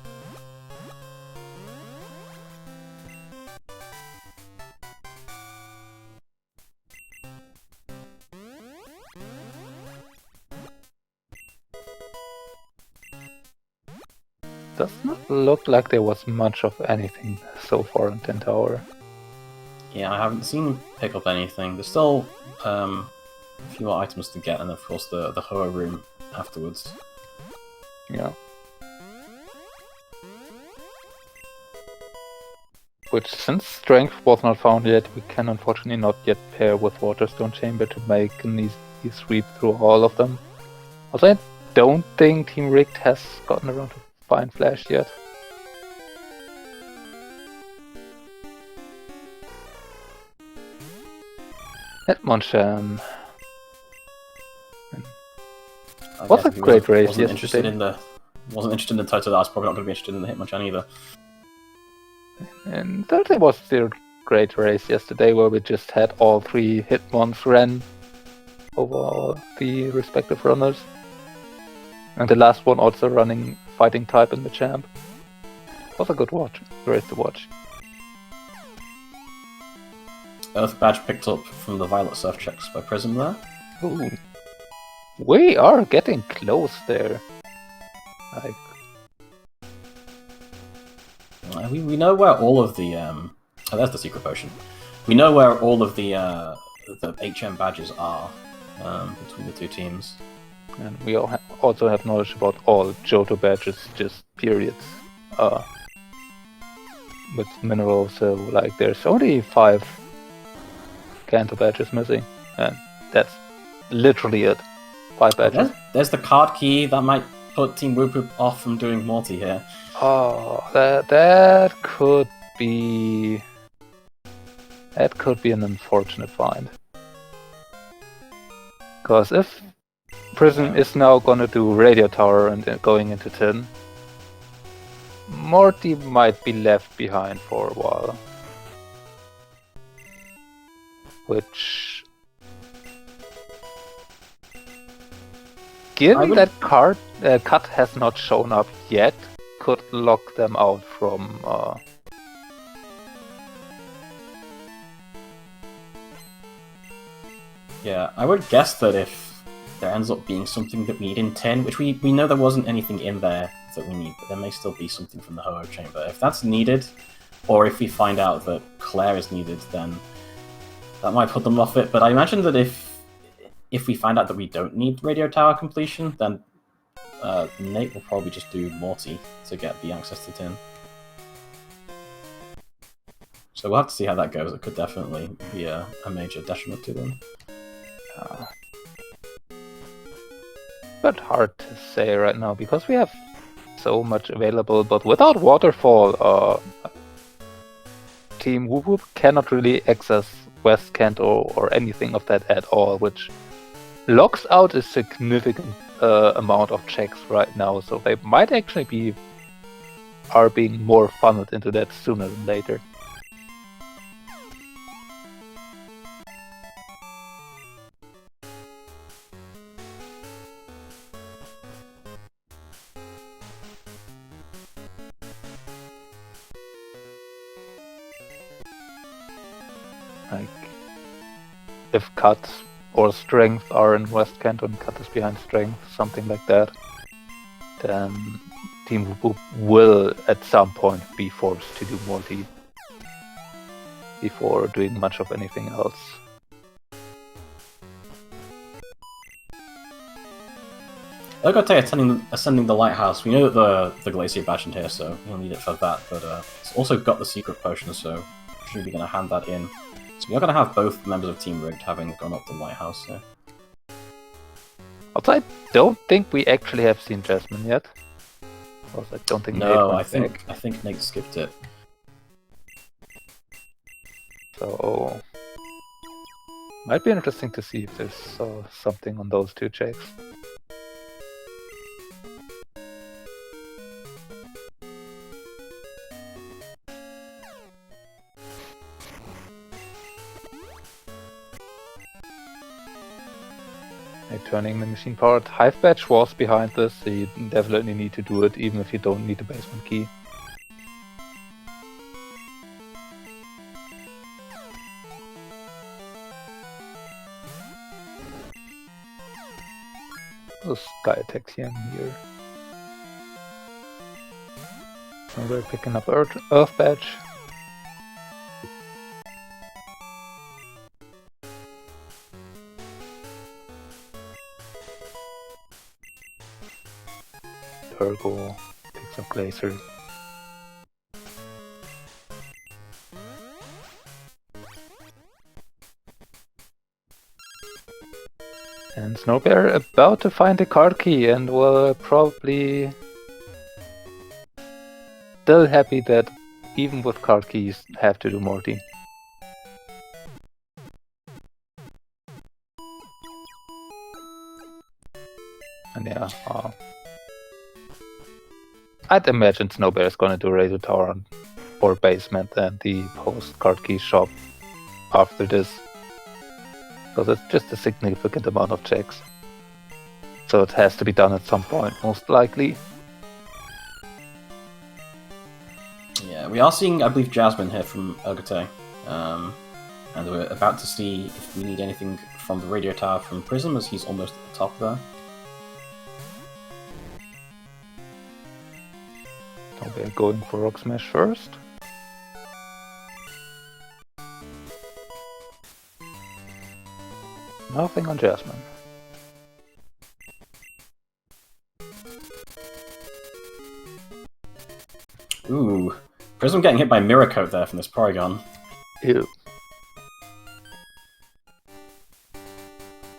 Does not look like there was much of anything so far in 10 Tower. Yeah, I haven't seen him pick up anything. There's still a few more items to get, and of course the Hoa room afterwards. Yeah. Which, since strength was not found yet, we can unfortunately not yet pair with Waterstone Chamber to make an easy sweep through all of them. Also, I don't think Team Rigged has gotten around to find Flash yet. Hitmonchan. What's a great race yesterday? Wasn't interested in the title. I was probably not going to be interested in the Hitmonchan either. And Thursday was still a great race yesterday, where we just had all three Hitmons ran over all the respective runners. And the last one also running fighting type in the champ. Was a good race to watch. Earth badge picked up from the Violet Surf checks by Prism there. Ooh. We are getting close there. Like, we know where all of the oh, there's the secret potion. We know where all of the HM badges are between the two teams. and we also have knowledge about all Johto badges, just periods. With minerals, so like there's only 5 Kanto badges missing, and that's literally it. 5 badges. There's the card key that might put Team Woop off from doing multi here. Oh, that could be an unfortunate find. Because if Prism is now gonna do Radio Tower and going into 10, Morty might be left behind for a while. Which, given that Cut has not shown up yet, could lock them out from Yeah, I would guess that if there ends up being something that we need in 10, which we know there wasn't anything in there that we need, but there may still be something from the Ho-Oh chamber. If that's needed, or if we find out that Claire is needed, then that might put them off it. But I imagine that if we find out that we don't need Radio Tower completion, then Nate will probably just do Morty to get the access to Tin. So we'll have to see how that goes. It could definitely be a major detriment to them. But hard to say right now, because we have so much available, but without Waterfall, Team Woop cannot really access West Kanto or anything of that at all, which locks out a significant amount of checks right now, so they might actually be are being more funneled into that sooner than later. Like, if cut or strength are in West Canton, cut is behind strength, something like that, then Team Woop will at some point be forced to do multi before doing much of anything else. Ogote ascending the lighthouse. We know that the glacier badge in here, so we'll need it for that. But it's also got the secret potion, so we're going to hand that in. So we are going to have both members of Team Rigged having gone up the lighthouse here. Also, I don't think we actually have seen Jasmine yet. Also, I don't think. No, Nate I think Nate skipped it. So might be interesting to see if there's something on those two checks. Turning the machine-powered Hive Badge was behind this, so you definitely need to do it, even if you don't need a basement key. The sky attacks here and here. So we're picking up Earth Badge. Turgo picks up Glacier. And Snowbear about to find a card key and will probably still happy that even with card keys have to do multi. And yeah, I'd imagine Snowbear is gonna do Radio Tower or Basement and the post card key shop after this. Because it's just a significant amount of checks. So it has to be done at some point, most likely. Yeah, we are seeing, I believe, Jasmine here from Ogote. And we're about to see if we need anything from the radio tower from Prism, as he's almost at the top there. So we're going for Rock Smash first. Nothing on Jasmine. Ooh, Prism getting hit by Mirror Coat there from this Porygon. Ew.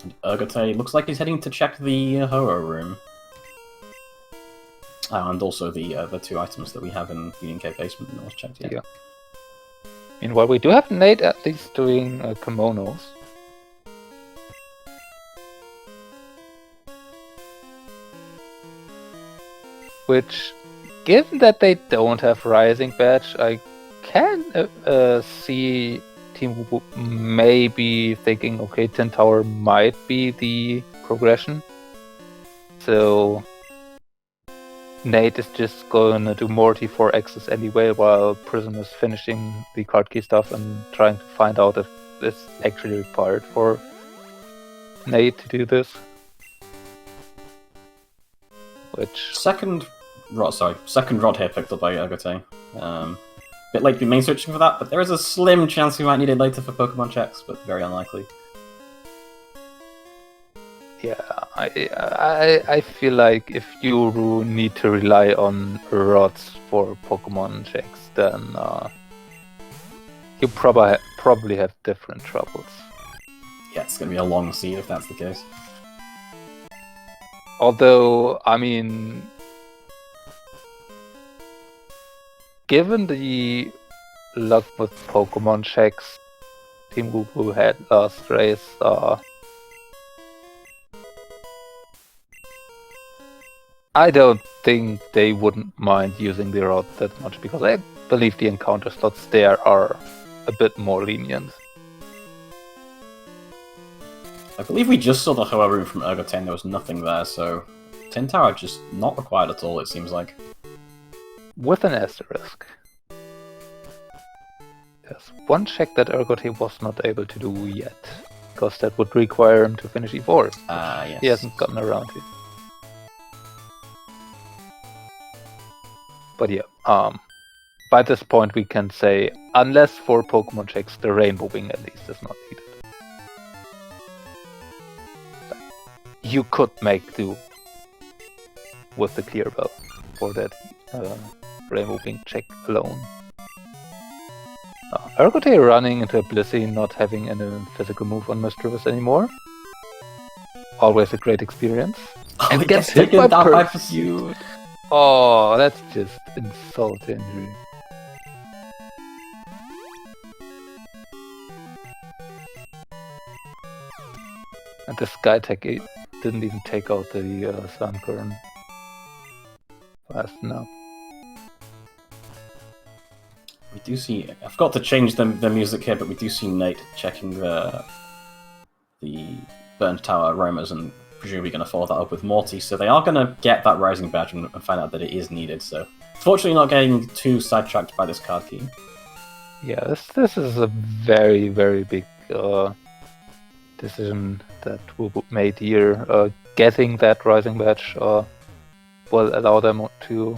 And Ogote looks like he's heading to check the Ho-Oh room. Oh, and also the two items that we have in Union K basement that was checked yet. Yeah. Meanwhile, we do have Nate at least doing kimonos. Which, given that they don't have Rising Badge, I can see Team Woop maybe thinking, okay, Tin Tower might be the progression. So Nate is just going to do Morty for Access anyway, while Prism is finishing the card key stuff and trying to find out if it's actually required for Nate to do this. Which second rod here picked up by Ogote. Bit late to be main switching for that, but there is a slim chance we might need it later for Pokemon checks, but very unlikely. yeah, I feel like if you need to rely on rods for Pokemon checks, then you probably have different troubles. Yeah, it's gonna be a long seed if that's the case. Although, I mean, given the luck with Pokemon checks Team Woop had last race, I don't think they wouldn't mind using the route that much, because I believe the encounter slots there are a bit more lenient. I believe we just saw the Hoa room from Ergo 10, there was nothing there, so Tin Tower just not required at all, it seems like. With an asterisk. There's one check that Ergote was not able to do yet, because that would require him to finish E4. Yes. He hasn't gotten around to. But yeah, by this point we can say, unless for Pokemon checks, the Rainbow Wing at least is not needed. You could make do with the Clear Bell for that Rainbow Wing check alone. Ergote running into a Blissey, not having any physical move on Mischievous anymore. Always a great experience. Oh, And he gets gets hit by taken down by Pursuit. Oh, that's just insult to injury. And the Skytech didn't even take out the Sunkern fast enough. We do see... I forgot to change the music here, but we do see Nate checking the Burnt Tower aromas and presumably going to follow that up with Morty, so they are going to get that Rising Badge and find out that it is needed, so... Fortunately not getting too sidetracked by this card key. Yeah, this is a very, very big decision that Woop made here. Getting that Rising Badge will allow them to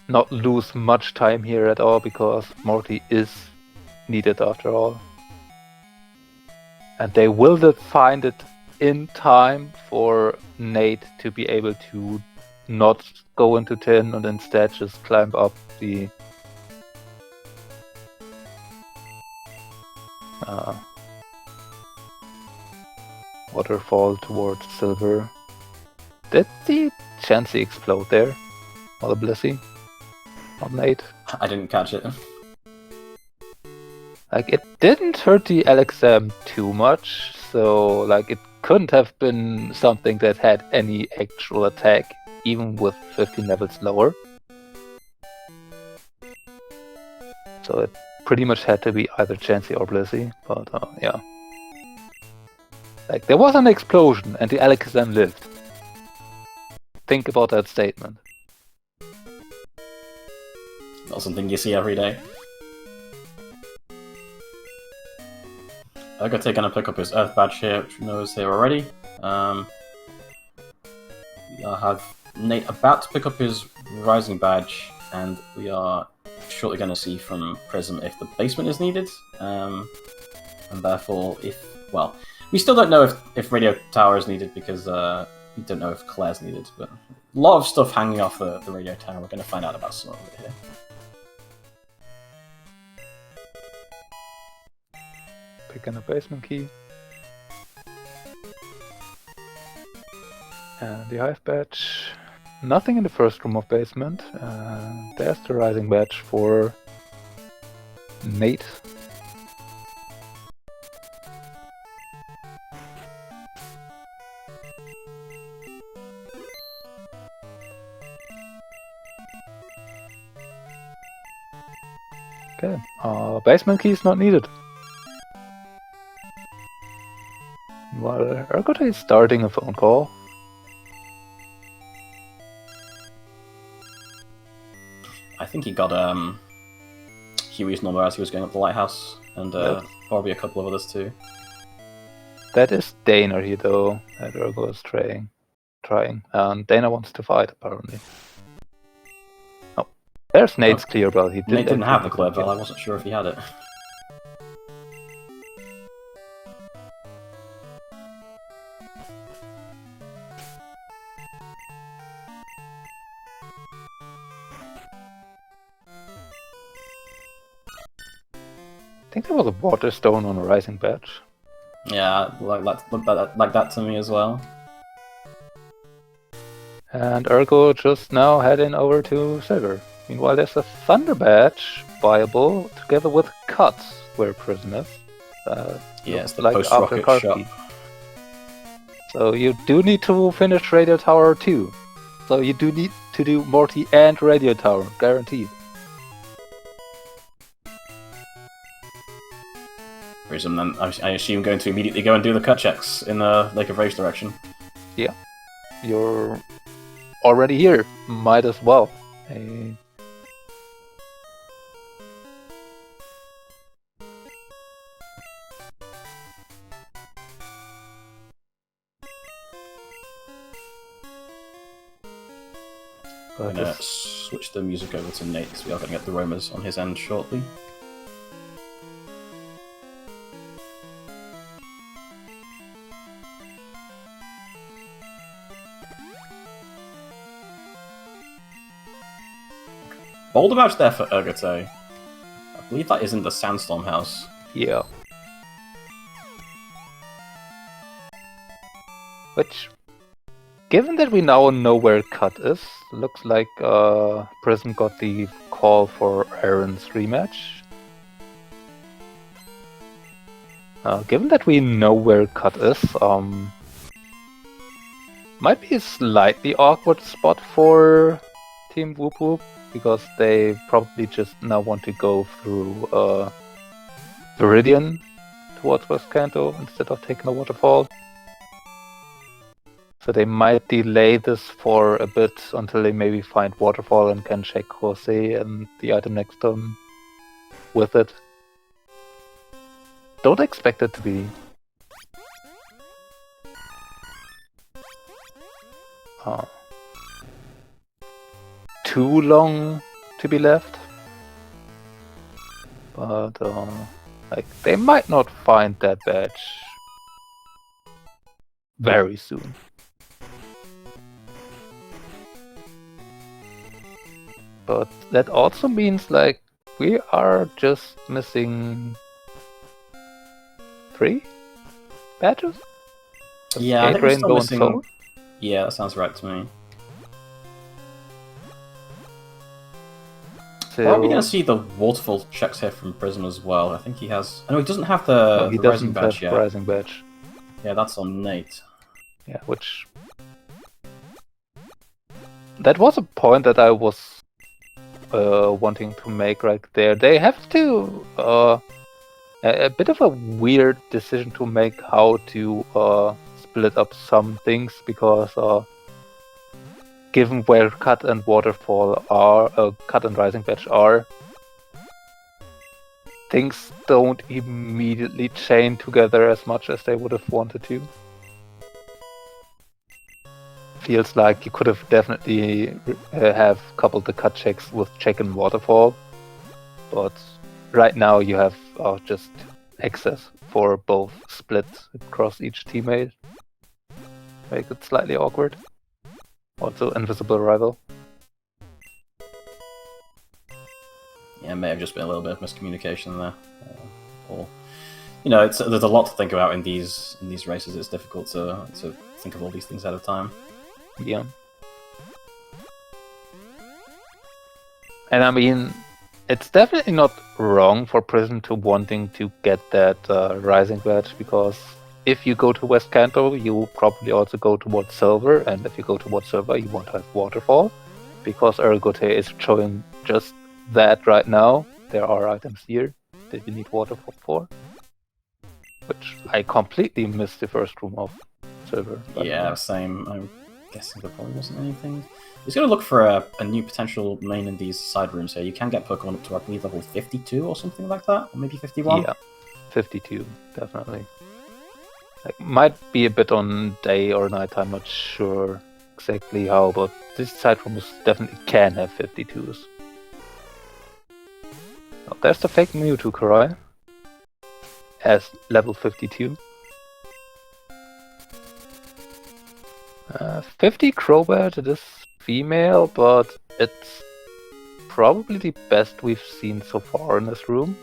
not lose much time here at all, because Morty is needed after all. And they will find it in time for Nate to be able to not go into 10 and instead just climb up the waterfall towards Silver. Did the Chansey explode there? Or the Blissey? On Nate? I didn't catch it. Like, it didn't hurt the LXM too much, so like it couldn't have been something that had any actual attack, even with 15 levels lower. So it pretty much had to be either Chansey or Blissey, but yeah. Like, there was an explosion and the LXM lived. Think about that statement. Not something you see every day. Ergote gonna pick up his Earth Badge here, which we know is here already. We have Nate about to pick up his Rising Badge, and we are shortly gonna see from Prism if the basement is needed. And therefore, well, we still don't know if Radio Tower is needed, because we don't know if Claire's needed, but a lot of stuff hanging off the Radio Tower. We're gonna find out about some of it here. Picking a basement key. And the Hive Badge. Nothing in the first room of basement. There's the Rising Badge for Nate. Okay, basement key is not needed. While Ergote is starting a phone call. I think he got Huey's number as he was going up the lighthouse, and probably a couple of others too. That is Dana here though, that Ergo is trying. And Dana wants to fight apparently. Oh, there's Nate's Clear Bell. Nate didn't have the Clear Bell, I wasn't sure if he had it. I think there was a Water Stone on a Rising Badge. Yeah, like that to me as well. And Ergo just now heading over to Silver. Meanwhile, there's a Thunder Badge viable together with Cuts, where Prism is. Yeah, it's the like post-rocket shot. So you do need to finish Radio Tower 2. So you do need to do Morty and Radio Tower, guaranteed. Prism, then I assume going to immediately go and do the cut checks in the Lake of Rage direction. Yeah, you're already here. Might as well. I'm gonna switch the music over to Nate because we are going to get the roamers on his end shortly. Bold about there for Urgate. I believe that is in the Sandstorm house. Yeah. Which, given that we now know where Cut is, looks like Prism got the call for Aaron's rematch. Given that we know where Cut is, might be a slightly awkward spot for Team Woop Woop, because they probably just now want to go through Viridian towards West Kanto instead of taking the waterfall. So they might delay this for a bit until they maybe find waterfall and can check Jose and the item next to him with it. Don't expect it to be too long to be left, but like they might not find that badge very soon. But that also means like we are just missing 3 badges? Yeah, I think we're still missing... Soul? Yeah, that sounds right to me. So... Well, we're going to see the waterfall checks here from Prism as well. I think he has... Oh, no, he doesn't have the, he the doesn't Rising Badge have yet. Rising Badge. Yeah, that's on Nate. Yeah, which... That was a point that I was wanting to make right there. They have to... a bit of a weird decision to make how to split up some things, because given where Cut and Waterfall are, Cut and Rising Badge are, things don't immediately chain together as much as they would have wanted to. Feels like you could have definitely have coupled the Cut checks with check and Waterfall, but right now you have just access for both splits across each teammate. Make it slightly awkward. Also, invisible rival. Yeah, may have just been a little bit of miscommunication there. Or, you know, there's a lot to think about in these races. It's difficult to think of all these things at a time. Yeah. And I mean, it's definitely not wrong for Prism to wanting to get that Rising Badge, because if you go to West Kanto, you will probably also go towards Silver, and if you go towards Silver, you want to have Waterfall, because Ergote is showing just that right now. There are items here that you need Waterfall for, which I completely missed the first room of Silver. Yeah, same. I'm guessing there probably wasn't anything. He's going to look for a new potential main in these side rooms here. You can get Pokemon up to, I believe, level 52 or something like that, or maybe 51. Yeah, 52, definitely. Like, might be a bit on day or night, I'm not sure exactly how, but this side room definitely can have 52s. Oh, there's the fake Mewtwo Karai as level 52. 50 Crobat, it is female, but it's probably the best we've seen so far in this room.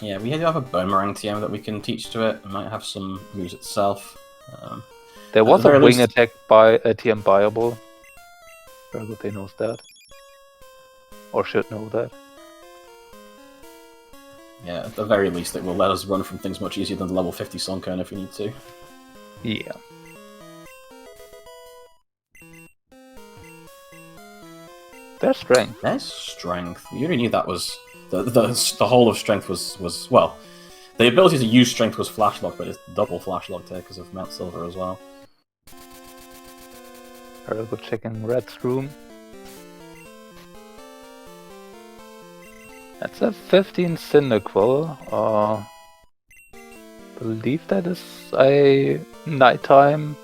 Yeah, we do have a Boomerang TM that we can teach to it. It might have some moves itself. There was a wing attack by a TM buyable. Very good, they knows that. Or should know that. Yeah, at the very least it will let us run from things much easier than the level 50 Sunkern if we need to. Yeah. There's strength. There's strength. We already knew that was the whole of strength was well. The ability to use strength was flashlock, but it's double flashlock here because of Mount Silver as well. I'll go check in Red's room. That's a 15 Cyndaquil. Believe that is a nighttime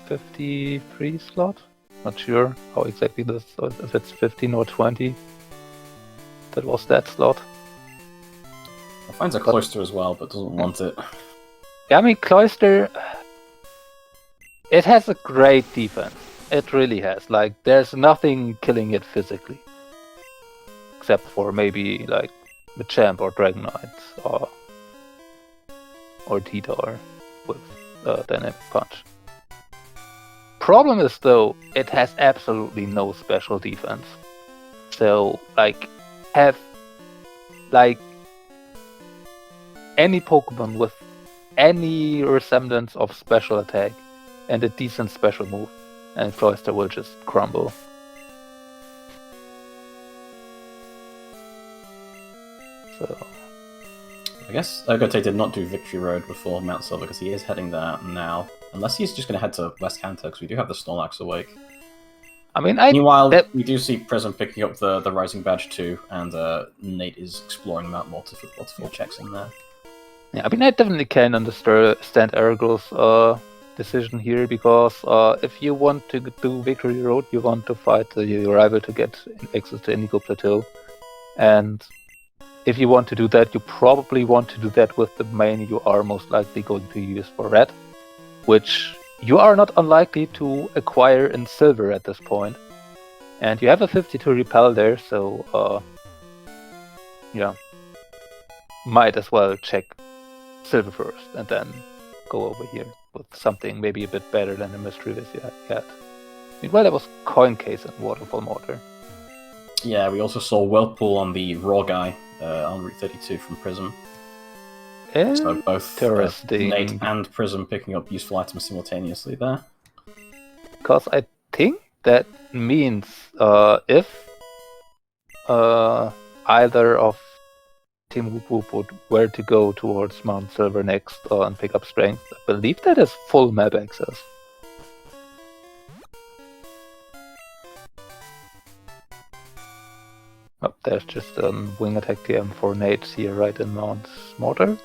53 slot. Not sure how exactly this, if it's 15 or 20. That was that slot. It finds a Cloister as well, but doesn't want it. Yeah, I mean, Cloister, it has a great defense. It really has. Like, there's nothing killing it physically. Except for maybe, like, the Champ or Dragon Knight or T-Dar with Dynamic Punch. Problem is, though, it has absolutely no special defense. So, like, have, like, any Pokemon with any resemblance of special attack and a decent special move, and Cloister will just crumble. So, I guess Ogote did not do Victory Road before Mount Silver because he is heading there now. Unless he's just going to head to West Kanto because we do have the Snorlax awake. I mean, Meanwhile, we do see Prism picking up the Rising Badge too, and Nate is exploring Mount Mortis with waterfall checks in there. Yeah, I mean, I definitely can understand Arago's decision here, because if you want to do Victory Road, you want to fight your rival to get access to Indigo Plateau. And if you want to do that, you probably want to do that with the main you are most likely going to use for Red, which you are not unlikely to acquire in Silver at this point. And you have a 52 Repel there, so yeah, might as well check Silver first and then go over here with something maybe a bit better than the Mischievous you had. Meanwhile, there was Coin Case and Waterfall Mortar. Yeah, we also saw Whirlpool on the Raw guy on Route 32 from Prism. So both Nate and Prism picking up useful items simultaneously there. Because I think that means if either of Team Woop were to go towards Mount Silver next and pick up Strength, I believe that is full map access. Oh, there's just a Wing Attack TM for Nate here right in Mount Mortar.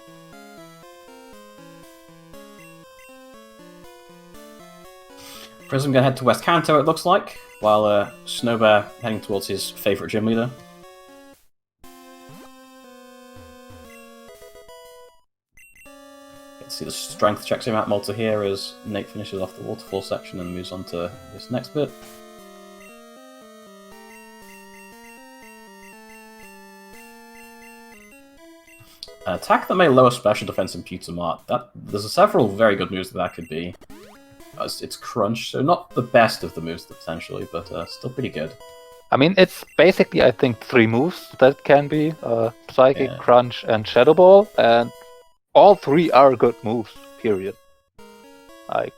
Prism gonna head to West Kanto, it looks like, while Snowbear heading towards his favourite gym leader. Let's see the strength checks him out Malta here as Nate finishes off the waterfall section and moves on to this next bit. Attack that may lower special defense in Pewter Mart. There's several very good moves that could be. It's Crunch, so not the best of the moves potentially, but still pretty good. I mean, it's basically, I think, 3 moves that can be Psychic, Crunch, and Shadow Ball, and all 3 are good moves, period. Like,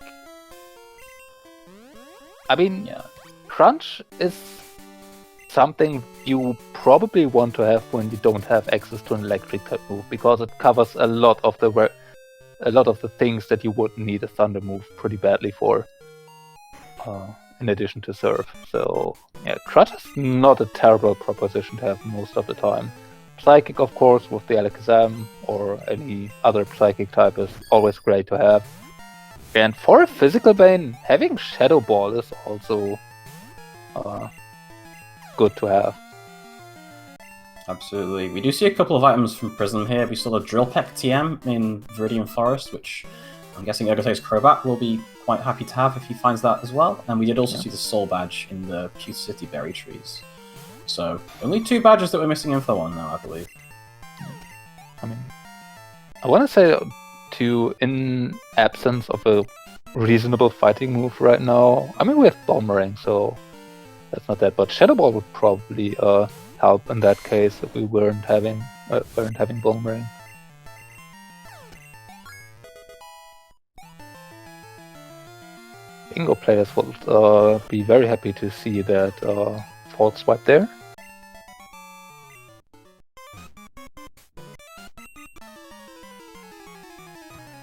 I mean, Crunch is something you probably want to have when you don't have access to an electric type move, because it covers a lot of the things that you would need a Thunder move pretty badly for, in addition to Surf. So yeah, Crunch is not a terrible proposition to have most of the time. Psychic, of course, with the Alakazam or any other Psychic type is always great to have. And for a Physical Bane, having Shadow Ball is also good to have. Absolutely. We do see a couple of items from Prism here. We saw the Drill Peck TM in Viridian Forest, which I'm guessing Ogote's Crobat will be quite happy to have if he finds that as well. And we did also see the Soul Badge in the Pewter City Berry Trees. So, only 2 badges that we're missing info on now, I believe. I mean, I want to say, in absence of a reasonable fighting move right now, I mean, we have Boomerang, so that's not that, but Shadow Ball would probably help in that case if we weren't having Boomerang. bingo players will be very happy to see that fault swipe there.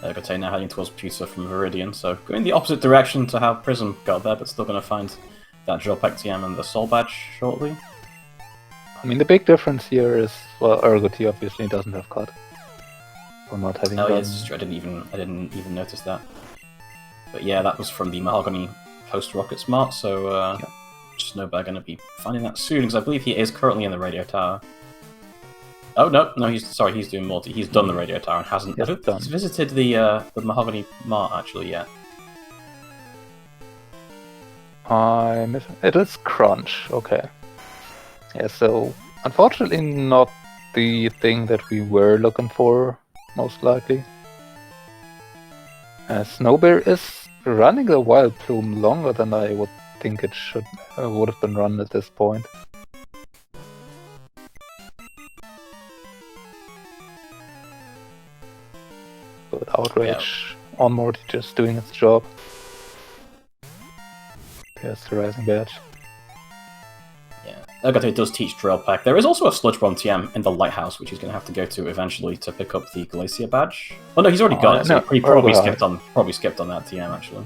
Ergote now heading towards Pewter from Viridian, so going the opposite direction to how Prism got there, but still going to find that Dropback TM and the Soul Badge shortly. I mean, the big difference here is, well, Ergote obviously doesn't have cut. For not having Oh done... yeah, it's true. I didn't even notice that. But yeah, that was from the Mahogany post-Rocket Smart, so Yeah. Snowbear going to be finding that soon, because I believe he is currently in the radio tower. Oh no, he's doing multi. He's done the radio tower and hasn't. Yes, I don't think he's visited the Mahogany Mart actually yet. I miss it. Is Crunch. Okay. Yeah. So unfortunately, not the thing that we were looking for, most likely. Snowbear is running the Wild Plume longer than I would think it would have been run at this point. But Outrage on Morty just doing its job. There's the Rising Badge. Yeah, Ergote does teach Drill Pack. There is also a Sludge Bomb TM in the Lighthouse, which he's going to have to go to eventually to pick up the Glacier Badge. Oh no, he's already got it, so he probably skipped on that TM actually.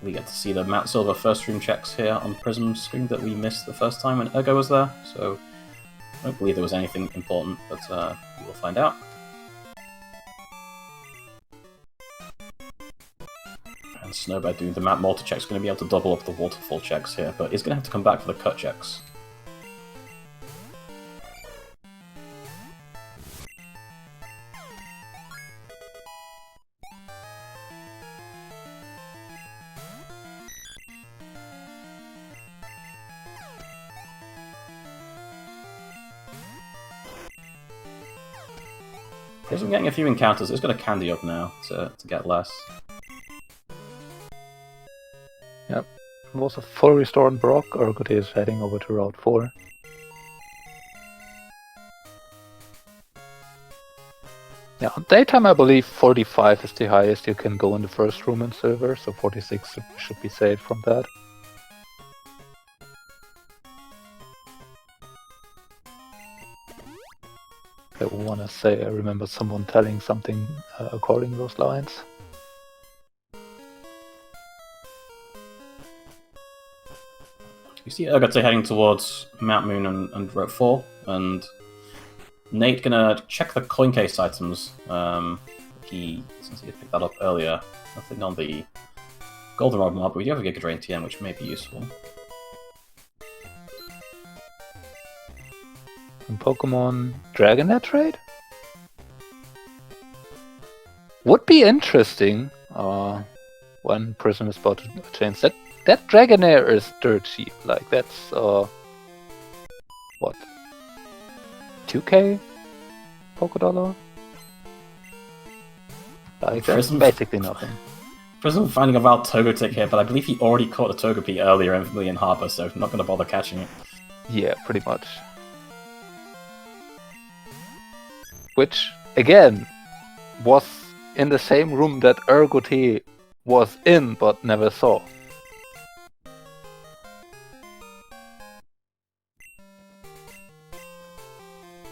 We get to see the Mount Silver first room checks here on Prism's screen that we missed the first time when Ergo was there, so I don't believe there was anything important, but we will find out. And Snowbear doing the Mount Malta checks, going to be able to double up the waterfall checks here, but he's going to have to come back for the cut checks. Prism getting a few encounters. It's got a candy up now to get less. Yep. Was a full restore on Brock. Ergote is heading over to Route 4. Yeah, on daytime I believe 45 is the highest you can go in the first room in Silver, so 46 should be saved from that. I want to say I remember someone telling something according those lines. You see Ergote heading towards Mount Moon and Route 4, and Nate gonna check the coin case items. Since he picked that up earlier, nothing on the Goldenrod mob, but we do have a Giga Drain TM, which may be useful. And Pokemon Dragonet trade? Would be interesting when Prism is about to change that. That Dragonair is dirt cheap. Like, that's, what? 2k? Pokedollar? Like, that's basically nothing. Prism finding a wild Togetic here, but I believe he already caught a Togepi earlier in Vermilion Harbor, so I'm not going to bother catching it. Yeah, pretty much. Which, again, was in the same room that Ergote was in, but never saw.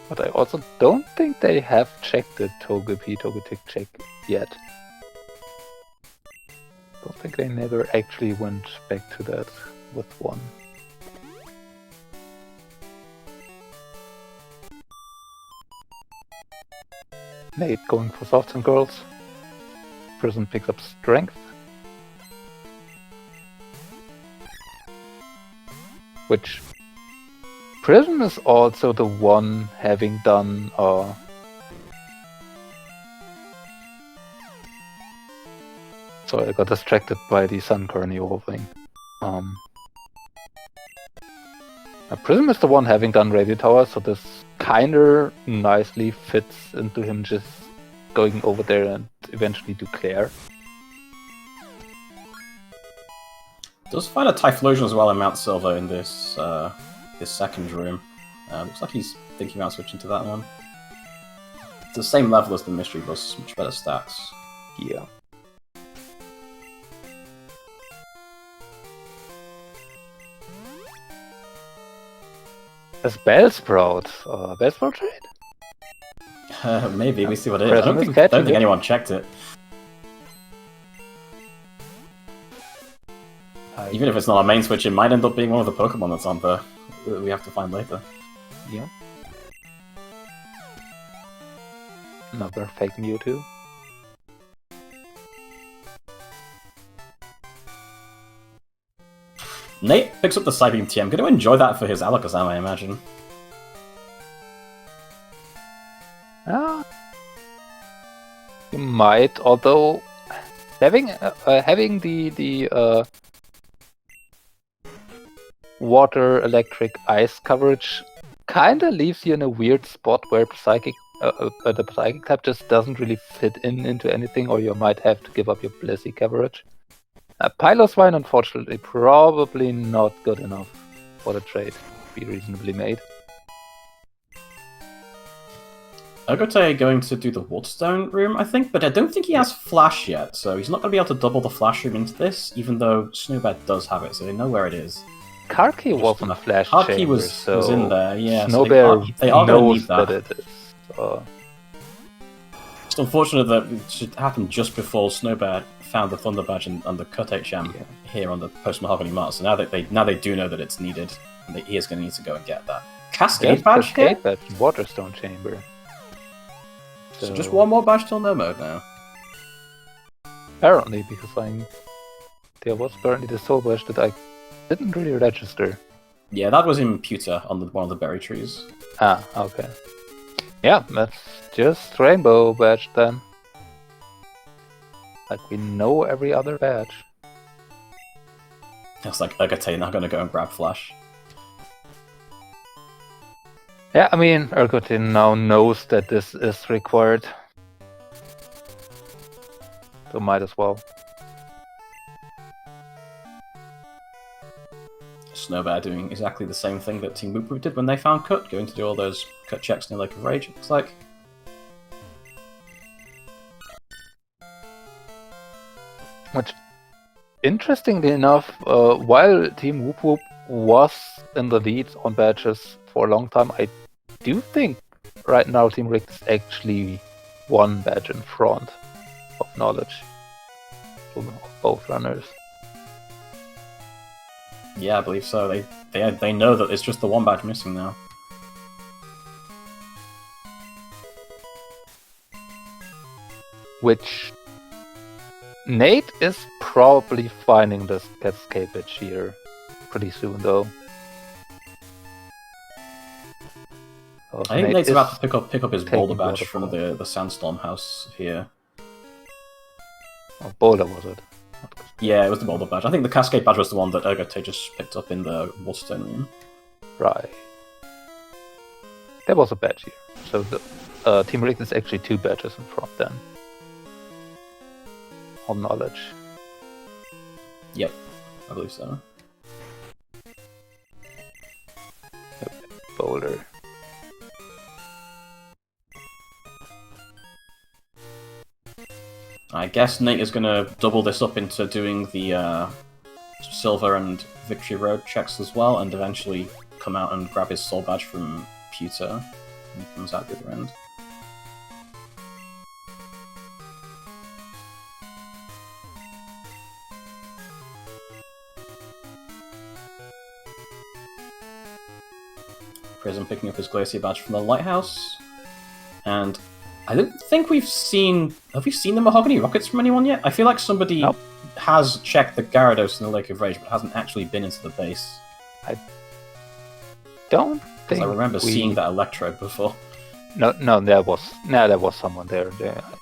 But I also don't think they have checked the Togetic check yet. Don't think they never actually went back to that with one. Nate going for Softs and Girls. Prism picks up Strength. Which Prism is also the one having done sorry, I got distracted by the Sun Carnivore thing. Prism is the one having done Radio Tower, so this kinda nicely fits into him just going over there and eventually do Claire. Does find a Typhlosion as well in Mount Silver in this this second room. Looks like he's thinking about switching to that one. It's the same level as the Mystery Bus, much better stats. Yeah. Is Bellsprout trade? Maybe, we see what it is. Present I is don't catching think it. anyone checked it. Even if it's not a main switch, it might end up being one of the Pokemon that's on there. We have to find later. Yeah. Another fake Mewtwo. Nate picks up the Psybeam TM. Going to enjoy that for his Alakazam, I imagine. You might, although having the water, electric, ice coverage kind of leaves you in a weird spot where the psychic type just doesn't really fit into anything, or you might have to give up your Blissey coverage. Piloswine, unfortunately, probably not good enough for the trade to be reasonably made. Ogote going to do the Waterstone room, I think, but I don't think he has Flash yet, so he's not going to be able to double the Flash room into this, even though Snowbat does have it, so they know where it is. Karki wasn't a Flash Karki chamber, was in there, yeah. Snowbear So they are going to knows need that. it is. It's unfortunate that it should happen just before Snowbear found the Thunder Badge and the Cut HM here on the Post Mahogany Mart, so now they do know that it's needed, and he is going to need to go and get that. Cascade Badge here? Cascade Badge, Waterstone Chamber. So just one more badge till no mode now. Apparently, because there was apparently the Soul Badge that I didn't really register. Yeah, that was in Pewter on one of the berry trees. Ah, okay. Yeah, that's just Rainbow Badge then. Like we know every other badge. It's like Ogote now going to go and grab Flash. Yeah, I mean, Urgotin now knows that this is required. So might as well. Snowbear doing exactly the same thing that Team Woop did when they found Cut, going to do all those Cut checks in the Lake of Rage, it looks like. Which, interestingly enough, while Team Woop Woop was in the lead on badges for a long time, I do think right now Team Rick is actually one badge in front of knowledge of both runners. Yeah, I believe so. They know that it's just the one badge missing now. Which Nate is probably finding this Cascade Badge here pretty soon, though. I think Nate's about to pick up his Boulder Badge waterfall from the Sandstorm house here. Oh, Boulder was it? Yeah, it was the Boulder Badge. I think the Cascade Badge was the one that Ogote just picked up in the Waterstone room. Right. There was a badge here. So the Team Rick is actually two badges in front then. On knowledge. Yep, I believe so. Yep, Boulder. I guess Nate is going to double this up into doing the Silver and Victory Road checks as well, and eventually come out and grab his Soul Badge from Pewter when he comes out the other end. Prism picking up his Glacier Badge from the Lighthouse, and I don't think we've seen... Have we seen the Mahogany Rockets from anyone yet? I feel like somebody has checked the Gyarados in the Lake of Rage, but hasn't actually been into the base. I don't think I remember seeing that Electrode before. No, there was someone there.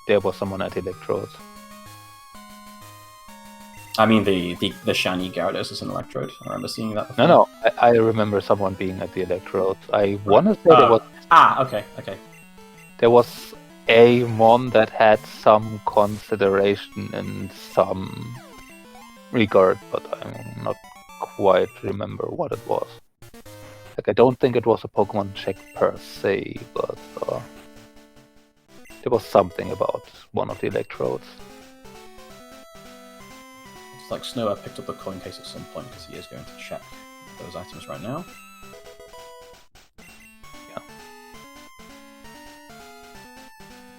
There was someone at Electrodes. I mean, the shiny Gyarados is an Electrode. I remember seeing that before. No, I remember someone being at the Electrodes. I want to say there was... okay. There was a mon that had some consideration in some regard, but I not quite remember what it was. Like, I don't think it was a Pokemon check per se, but there was something about one of the electrodes. It's like Snow picked up the coin case at some point because he is going to check those items right now. Yeah.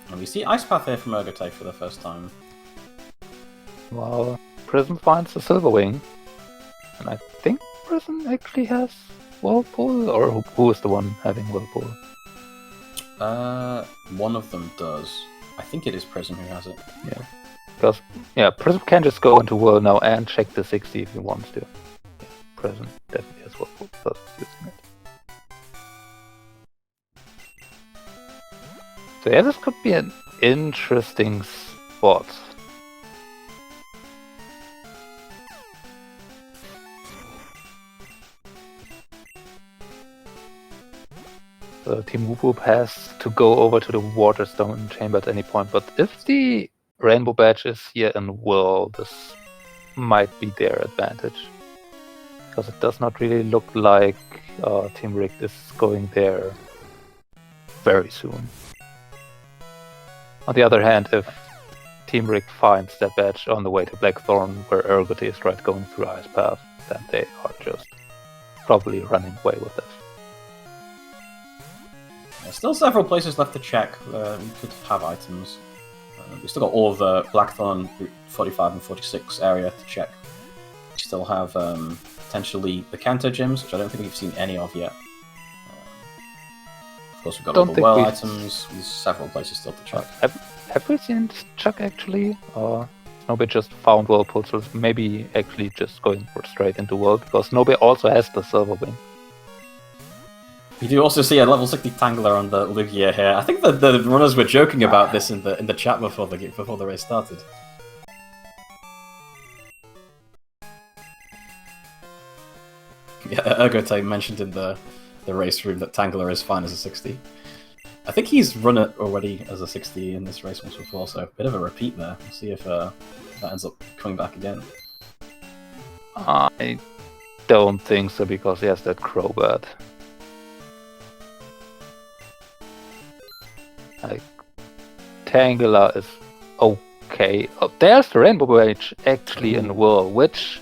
And we see Ice Path here from Ergote for the first time. Well, Prism finds the Silver Wing, and I think Prism actually has Whirlpool, or who is the one having Whirlpool? One of them does. I think it is Prism who has it. Yeah. Because, yeah, Prism can just go into Whirl now and check the 60 if he wants to. Yeah, Prism definitely has Whirlpool, so using it. So yeah, this could be an interesting spot. So Team Woop has to go over to the Waterstone Chamber at any point, but if the Rainbow Badge is here in Whirl, this might be their advantage. Because it does not really look like Team Rigged is going there very soon. On the other hand, if Team Rigged finds that badge on the way to Blackthorn, where Ergote is right going through Ice Path, then they are just probably running away with it. There's still several places left to check where we could have items. We've still got all of the Blackthorn, Route 45 and 46 area to check. We still have potentially the Kanto gyms, which I don't think we've seen any of yet. Of course, we've got all the well items. There's several places still to check. Have we seen Chuck actually? Or Snowy just found Whirlpool, so maybe actually just going straight into Whirl, because Snowy also has the Silver Wing. We do also see a level 60 Tangler on the Lugia here. I think the runners were joking about this in the chat before the race started. Yeah, Ergote mentioned in the race room that Tangler is fine as a 60. I think he's run it already as a 60 in this race once before, so a bit of a repeat there. We'll see if that ends up coming back again. I don't think so, because he has that Crobat. Like, Tangela is okay. Oh, there's the Rainbow Badge actually in Whirl, which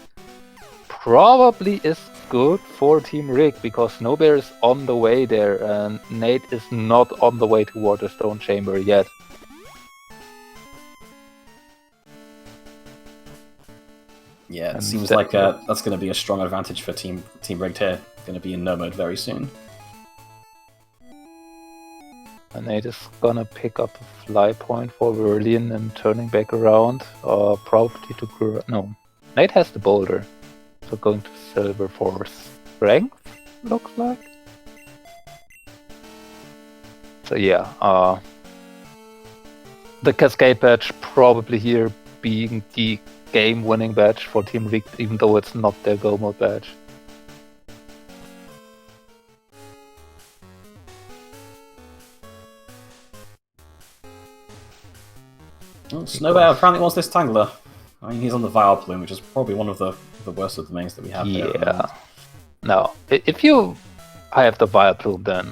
probably is good for Team Rig, because Snowbear is on the way there and Nate is not on the way to Waterstone Chamber yet. Yeah, it seems like that's going to be a strong advantage for Team Rigged here. Going to be in no mode very soon. And Nate is gonna pick up a fly point for Verlian and turning back around, or probably to no. Nate has the boulder, so going to Silver for strength, looks like. So yeah, the Cascade badge probably here being the game-winning badge for Team Rigged, even though it's not their Go Mode badge. Well, Snowbear apparently wants this Tangler. I mean, he's on the Vileplume, which is probably one of the worst of the mains that we have here. Yeah. No, if you have the Vileplume, then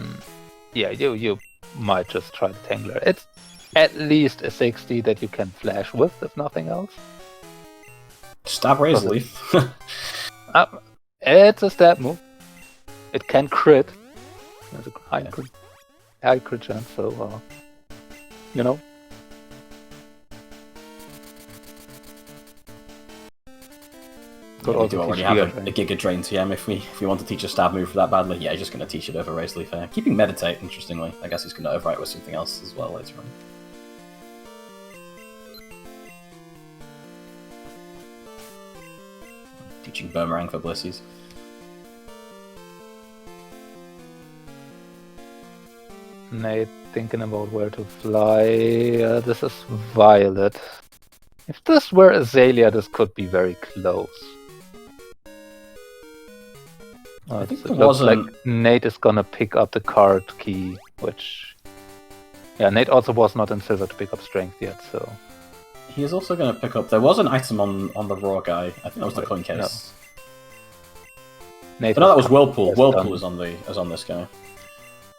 yeah, you might just try the Tangler. It's at least a 60 that you can flash with, if nothing else. Stab Razor Leaf. It's a stab move. It can crit. There's a high crit chance, so you know. Yeah, we do already have a Giga Drain TM if we want to teach a stab move for that badly. Yeah, he's just going to teach it over Razor Leaf. Keeping Meditate, interestingly. I guess he's going to overwrite with something else as well later on. Teaching Boomerang for Blissies. Nate thinking about where to fly. This is Violet. If this were Azalea, this could be very close. I think it looks like Nate is gonna pick up the card key, which... Yeah, Nate also was not in Silver to pick up Strength yet, so... He is also gonna pick up... There was an item on the Raw guy. I think that was the coin case. Nate But no, has that was Whirlpool. has Whirlpool done- is on this guy.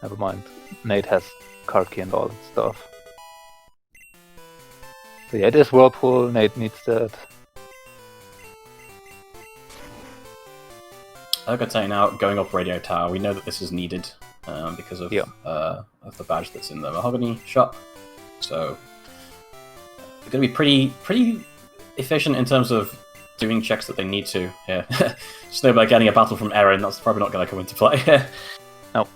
Never mind. Nate has Karki and all that stuff. So yeah, it is Whirlpool. Nate needs that. I gotta tell you now, going up Radio Tower, we know that this is needed because of the badge that's in the Mahogany shop. So it's gonna be pretty efficient in terms of doing checks that they need to. Yeah, Snowbear getting a battle from Eren, that's probably not gonna come into play. No.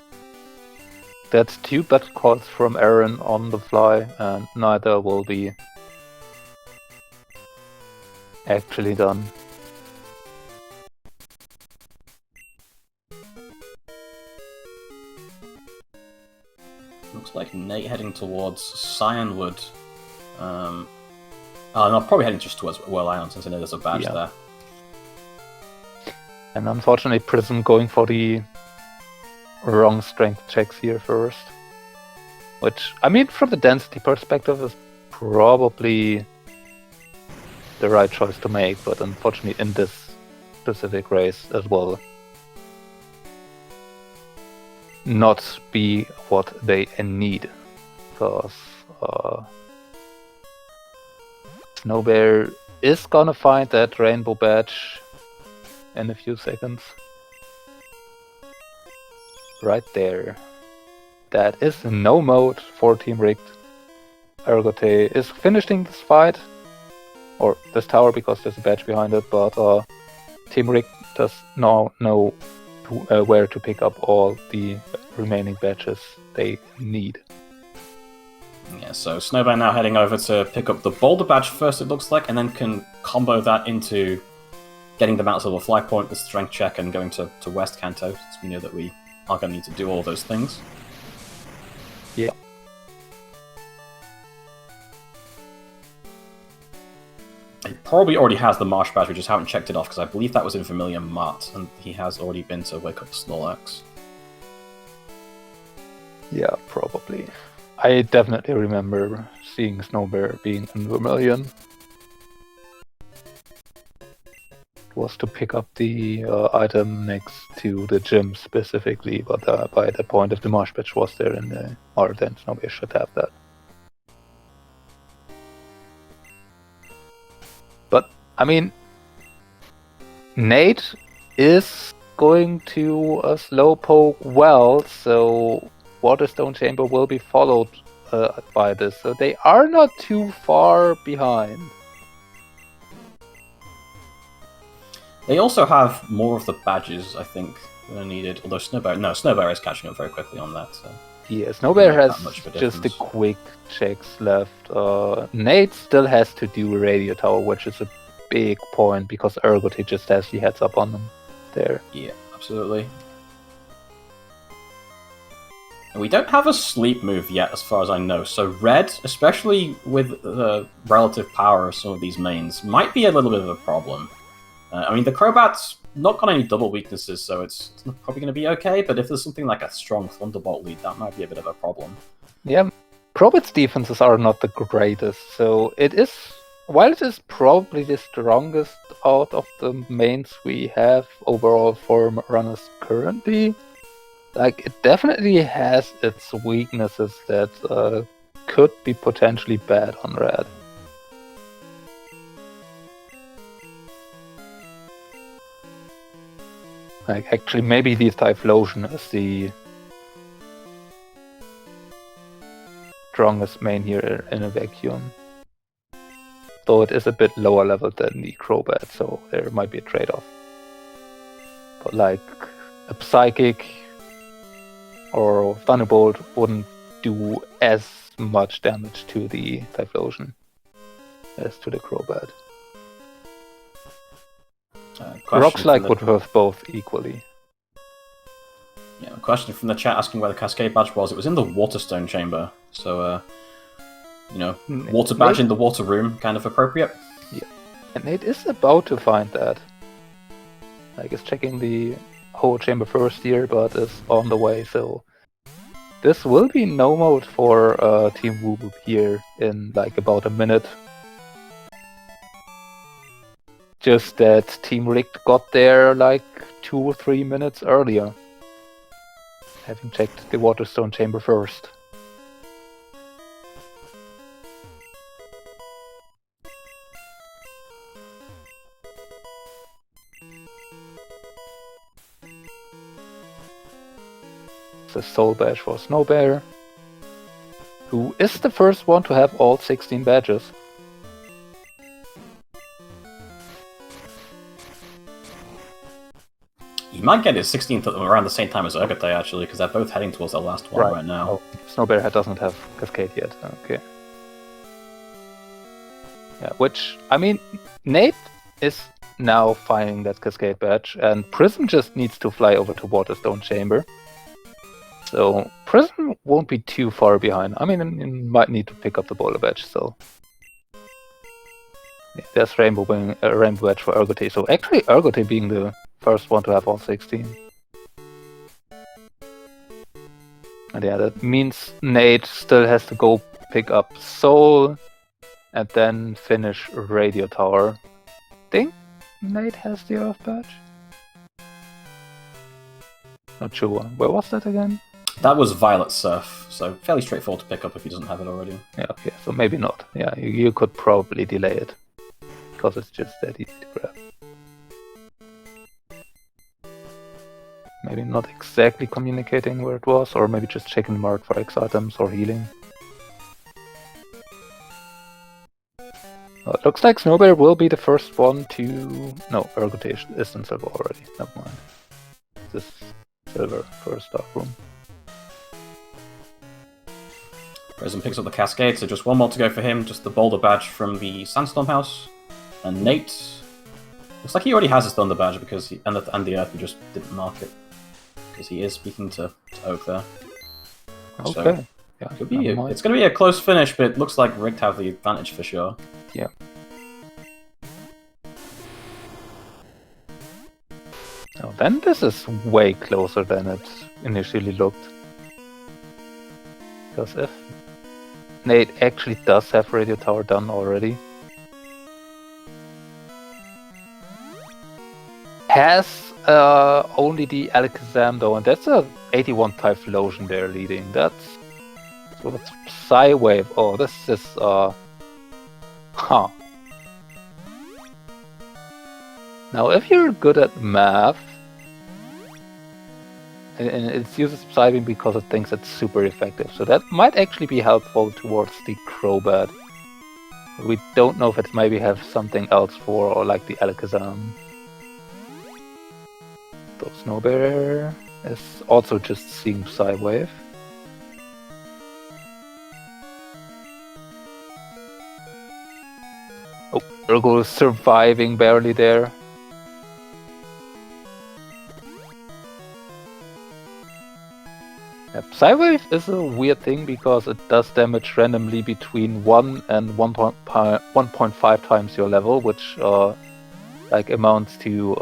That's 2 battle calls from Eren on the fly, and neither will be actually done. Looks like Nate heading towards Cyanwood. Oh, no, probably heading just towards Whirl Island since I know there's a badge there. And unfortunately, Prism going for the wrong strength checks here first. Which, I mean, from the density perspective, is probably the right choice to make, but unfortunately in this specific race as well, not be what they need. Because Snowbear is gonna find that rainbow badge in a few seconds. Right there. That is no mode for Team Rigged. Ergote is finishing this fight, or this tower, because there's a badge behind it, but Team Rigged does now know where to pick up all the remaining badges they need. Yeah, so Snowbear now heading over to pick up the Boulder badge first, it looks like, and then can combo that into getting the Mount Silver fly point, the strength check, and going to West Kanto, since we know that we are going to need to do all those things. Yeah. He probably already has the Marsh badge, we just haven't checked it off, because I believe that was in Vermilion Mart, and he has already been to wake up the Snorlax. Yeah, probably. I definitely remember seeing Snowbear being in Vermilion. It was to pick up the item next to the gym specifically, but by that point, if the Marsh badge was there in the Mart, then Snowbear should have that. But, I mean, Nate is going to a Slowpoke well, so Waterstone Chamber will be followed by this, so they are not too far behind. They also have more of the badges, I think, than are needed, although Snowbear is catching up very quickly on that, so... Yeah, Snowbear has just the difference. Quick checks left. Nate still has to do Radio Tower, which is a big point, because Ergote just has the heads up on them there. Yeah, absolutely. And we don't have a sleep move yet, as far as I know, so Red, especially with the relative power of some of these mains, might be a little bit of a problem. I mean, the Crobat's not got any double weaknesses, so it's probably going to be okay, but if there's something like a strong Thunderbolt lead, that might be a bit of a problem. Yeah, Crobat's defenses are not the greatest, so it is, while it is probably the strongest out of the mains we have overall for runners currently, like, it definitely has its weaknesses that could be potentially bad on Red. Like, actually, maybe the Typhlosion is the strongest main here in a vacuum. Though it is a bit lower level than the Crobat, so there might be a trade-off. But like, a Psychic or Thunderbolt wouldn't do as much damage to the Typhlosion as to the Crobat. Rock Slide would hurt both equally. Yeah, a question from the chat asking where the Cascade badge was. It was in the Waterstone Chamber, so, you know, water badge in the water room, kind of appropriate. Yeah, and Nate is about to find that. I guess checking the whole chamber first here, but is on the way, so this will be no mode for Team Woop here in like about a minute. just that Team Rigged got there like 2 or 3 minutes earlier, having checked the Waterstone chamber first. The Soul Badge for Snowbear, who is the first one to have all 16 badges. He might get his 16th around the same time as Urgotay, actually, because they're both heading towards their last one right now. Oh, Snowbear doesn't have Cascade yet. Okay. Yeah, which, I mean, Nate is now finding that Cascade badge, and Prism just needs to fly over to Waterstone Chamber. So Prism won't be too far behind. I mean, you might need to pick up the Boulder badge still. Yeah, there's Rainbow badge for Urgotay. So actually, Urgotay being the first one to have all 16. And yeah, that means Nate still has to go pick up Soul and then finish Radio Tower. Think Nate has the Earth badge? Not sure. Where was that again? That was Violet Surf, so fairly straightforward to pick up if he doesn't have it already. Yeah, okay, so maybe not. Yeah, you could probably delay it, because it's just that easy to grab. Maybe not exactly communicating where it was, or maybe just checking the mark for X items or healing. It looks like Snowbear will be the first one to... No, Urgotay is in silver already, never mind. This silver first dark room. Prism picks up the Cascade, so just one more to go for him. Just the Boulder badge from the Sandstorm House. And Nate... Looks like he already has his Thunder badge, because and the Earth, he just didn't mark it. Because he is speaking to Oak there. Okay. So, yeah, it's going to be a close finish, but it looks like Rigged have the advantage for sure. Yeah. Oh, then this is way closer than it initially looked. Because if Nate actually does have Radio Tower done already, has only the Alakazam though, and that's a 81 Typhlosion they're leading. That's Psywave. Oh, this is Now, if you're good at math, and it uses Psybeam because it thinks it's super effective, so that might actually be helpful towards the Crobat. We don't know if it maybe have something else for, or like the Alakazam. So Snowbear is also just seeing Psywave. Oh, Urgo is surviving barely there. Yep. Psywave is a weird thing because it does damage randomly between 1 and 1.5 times your level, which like amounts to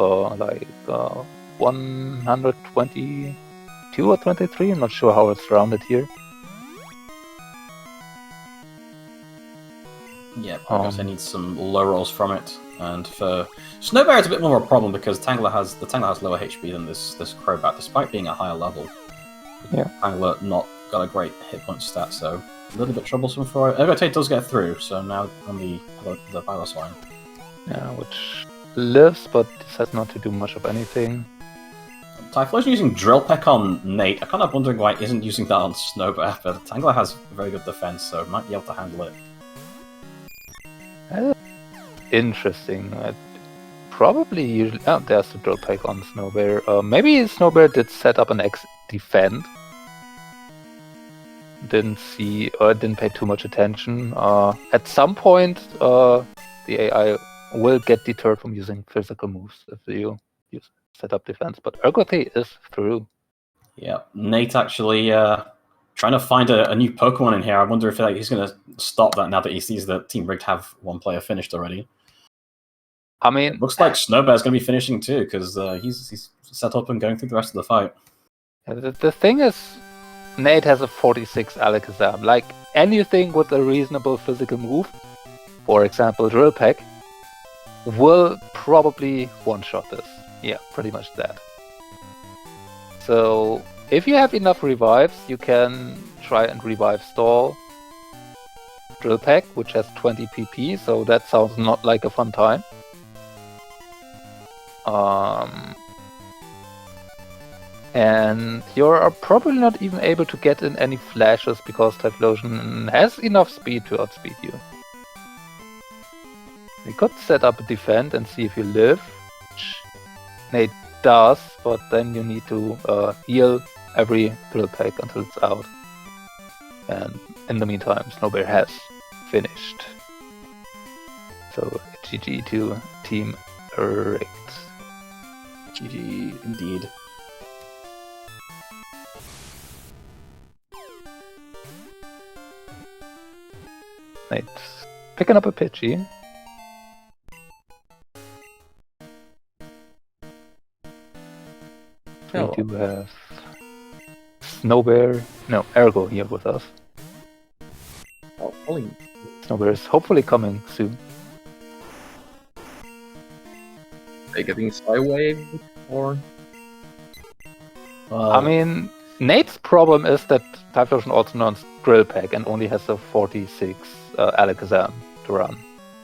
122 or 23. I'm not sure how it's rounded here. Yeah, I guess I need some low rolls from it. And for Snowbear, it's a bit more of a problem because the Tangler has lower HP than this Crobat, despite being a higher level. Yeah, Tangler not got a great hit point stat, so a little bit troublesome for it. Urgotay does get through, so now on the Byleth's line. Yeah, which lives, but decides not to do much of anything. Typhlosion using Drill Peck on Nate. I'm kind of wondering why it isn't using that on Snowbear, but Tangler has very good defense, so it might be able to handle it. Interesting. Probably usually... Oh, there's the Drill Peck on Snowbear. Maybe Snowbear did set up an X defend. Didn't pay too much attention. At some point, the AI will get deterred from using physical moves if you set up defense. But Urgotay is through. Yeah, Nate actually trying to find a new Pokemon in here. I wonder if he's going to stop that now that he sees that Team Rigged have one player finished already. I mean, it looks like Snowbear's going to be finishing too, because he's set up and going through the rest of the fight. The thing is, Nate has a 46 Alakazam. Like, anything with a reasonable physical move, for example Drill Peck, will probably one-shot this. Yeah, pretty much that. So if you have enough revives, you can try and revive stall Drill Pack, which has 20 PP, so that sounds not like a fun time. And you're probably not even able to get in any flashes because Typhlosion has enough speed to outspeed you. We could set up a defend and see if you live, which Nate does, but then you need to heal every Drill Pack until it's out. And in the meantime, Snowbear has finished. So GG to Team Rigged. GG indeed. Nate picking up a Pidgey. We do have Snowbear, no, Ergo here with us. Hopefully. Snowbear is hopefully coming soon. They getting Skywave or? I mean, Nate's problem is that Typhlosion also learns Drill Pack and only has a 46 Alakazam to run.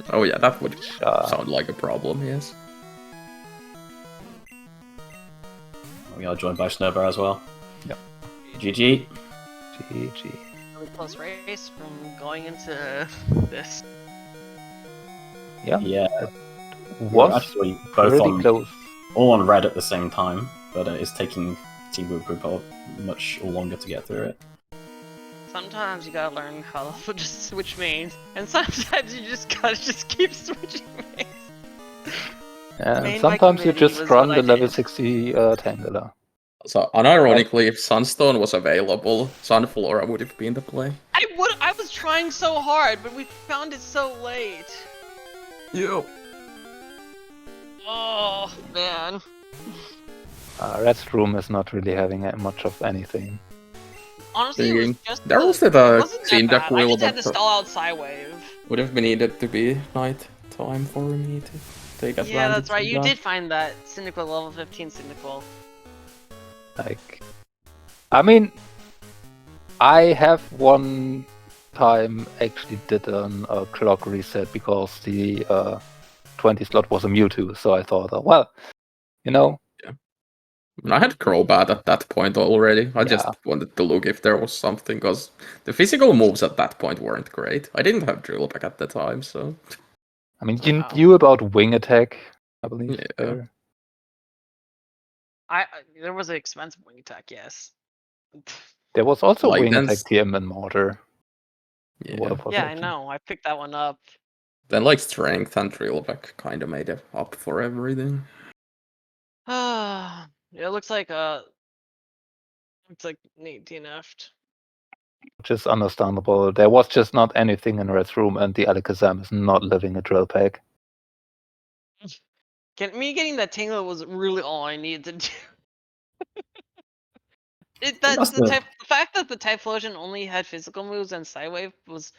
Oh yeah, that would sound like a problem, yes. We are joined by Snowbear as well. Yep. GG. GG. Really close race from going into this. Yeah. Yeah. Was actually both pretty on close. all on red at the same time, but it's taking Team Woop much longer to get through it. Sometimes you gotta learn how to just switch mains, and sometimes you just gotta keep switching mains. And Main sometimes you by just committee run was the what I level did. 60 Tangela. So, unironically, if Sunstone was available, Sunflora would have been the play. I was trying so hard, but we found it so late. Yep. Oh man. Red's room is not really having much of anything. Honestly, it was just There was that wasn't that scene that bad. I will just had to stall out Psywave. would have been needed to be night time for me to take advantage. Yeah, that's right. of You that. did find that Cynical level 15 Cynical. Like, I mean, I have one time actually did a clock reset because the 20 slot was a Mewtwo, so I thought, well, you know. And I had Crobat at that point already. I just Yeah. wanted to look if there was something, because the physical moves at that point weren't great. I didn't have Drill Pack at the time, so... I mean, you Wow. knew about Wing Attack, I believe. Yeah. There. There was an expensive wing attack, yes. There was also Like Wing then Attack TM and Mortar. Yeah. What was Yeah, it? I know. I picked that one up. Then like Strength and Drill Pack kind of made it up for everything. It looks like Nate DNF'd. Which is understandable. There was just not anything in Red's room, and the Alakazam is not living a Drill Pack. Me getting that Tangle was really all I needed to do. That's The fact that the Typhlosion only had physical moves and Psywave was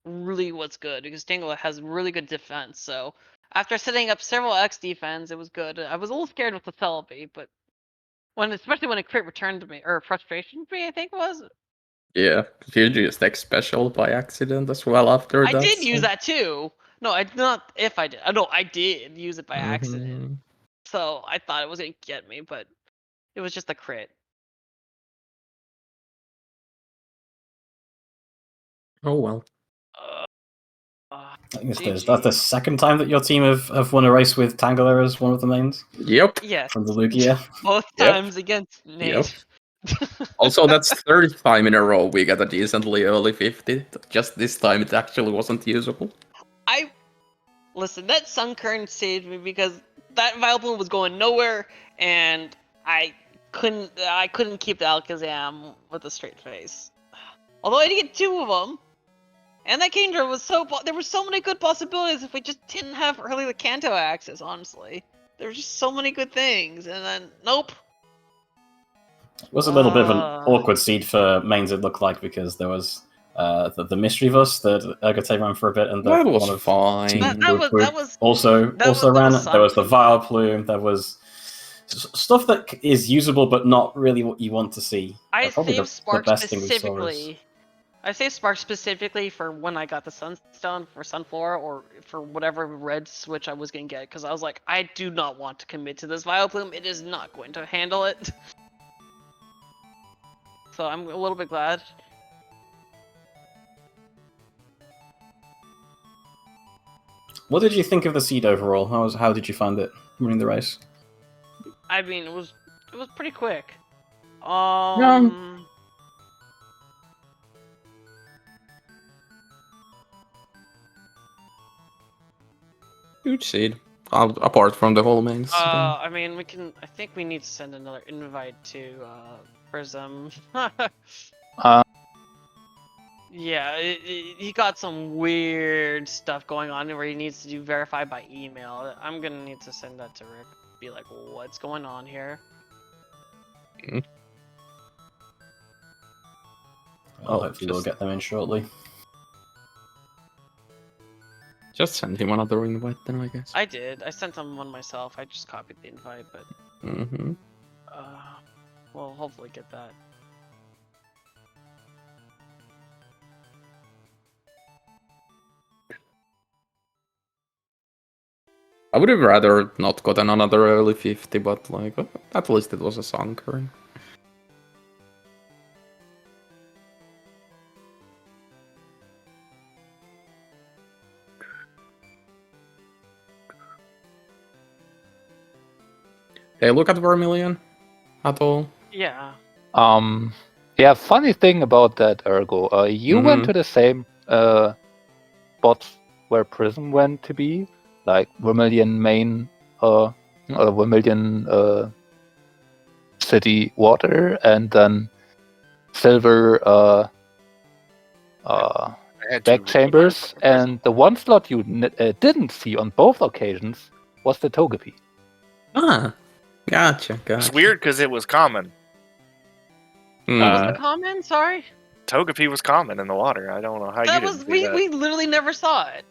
really what's good, because Tangle has really good defense. So after setting up several X defense, it was good. I was a little scared with the Celebi, but especially when a crit returned to me, or frustration to me, I think it was. Yeah, you used X special by accident as well after that. I did use that too. No, I not if I did. No, I did use it by accident. So I thought it was gonna get me, but it was just a crit. Oh well. I think that's the second time that your team have won a race with Tangela as one of the mains Yep. Yes. from the Lugia. Both Yep. times against Nate. Also, that's third time in a row we got a decently early 50. Just this time it actually wasn't usable. Listen, that Sunkern saved me because that Vileplume was going nowhere, and I couldn't keep the Alakazam with a straight face. Although I did get 2 of them, and that Kingdra was there were so many good possibilities if we just didn't have early the Kanto access. Honestly, there were just so many good things, and then nope. It was a little bit of an awkward seed for mains, it looked like, because there was the mystery bus that Ergote ran for a bit, and That was one of fine. Team That Woop was Woop also that also was ran. something. There was the Vile Plume. There was stuff that is usable but not really what you want to see. I Probably saved the Spark best thing we saw is specifically. I saved Spark specifically for when I got the Sunstone for Sunflora or for whatever red switch I was gonna get, because I was like, I do not want to commit to this Vileplume. It is not going to handle it. So I'm a little bit glad. What did you think of the seed overall? How did you find it running the race? I mean, it was pretty quick. Huge seed. Apart from the whole main. I mean, I think we need to send another invite to Prism. Yeah, he got some weird stuff going on where he needs to do verify by email. I'm gonna need to send that to Rick. Be like, what's going on here? Well, hopefully we'll get them in shortly. Just send him another invite then, I guess. I did. I sent him one myself. I just copied the invite, but we'll hopefully get that. I would have rather not gotten another early 50, but like at least it was a Sunkern. They look at Vermilion at all. Yeah. Yeah, funny thing about that, Ergo. You went to the same spot where Prism went to be, like Vermilion main, Vermilion city water, and then Silver back chambers. And the one slot you didn't see on both occasions was the Togepi. Ah, gotcha. It's weird because it was common. What was the comment? Sorry. Togepi was common in the water. I don't know how That you was didn't see that. we literally never saw it.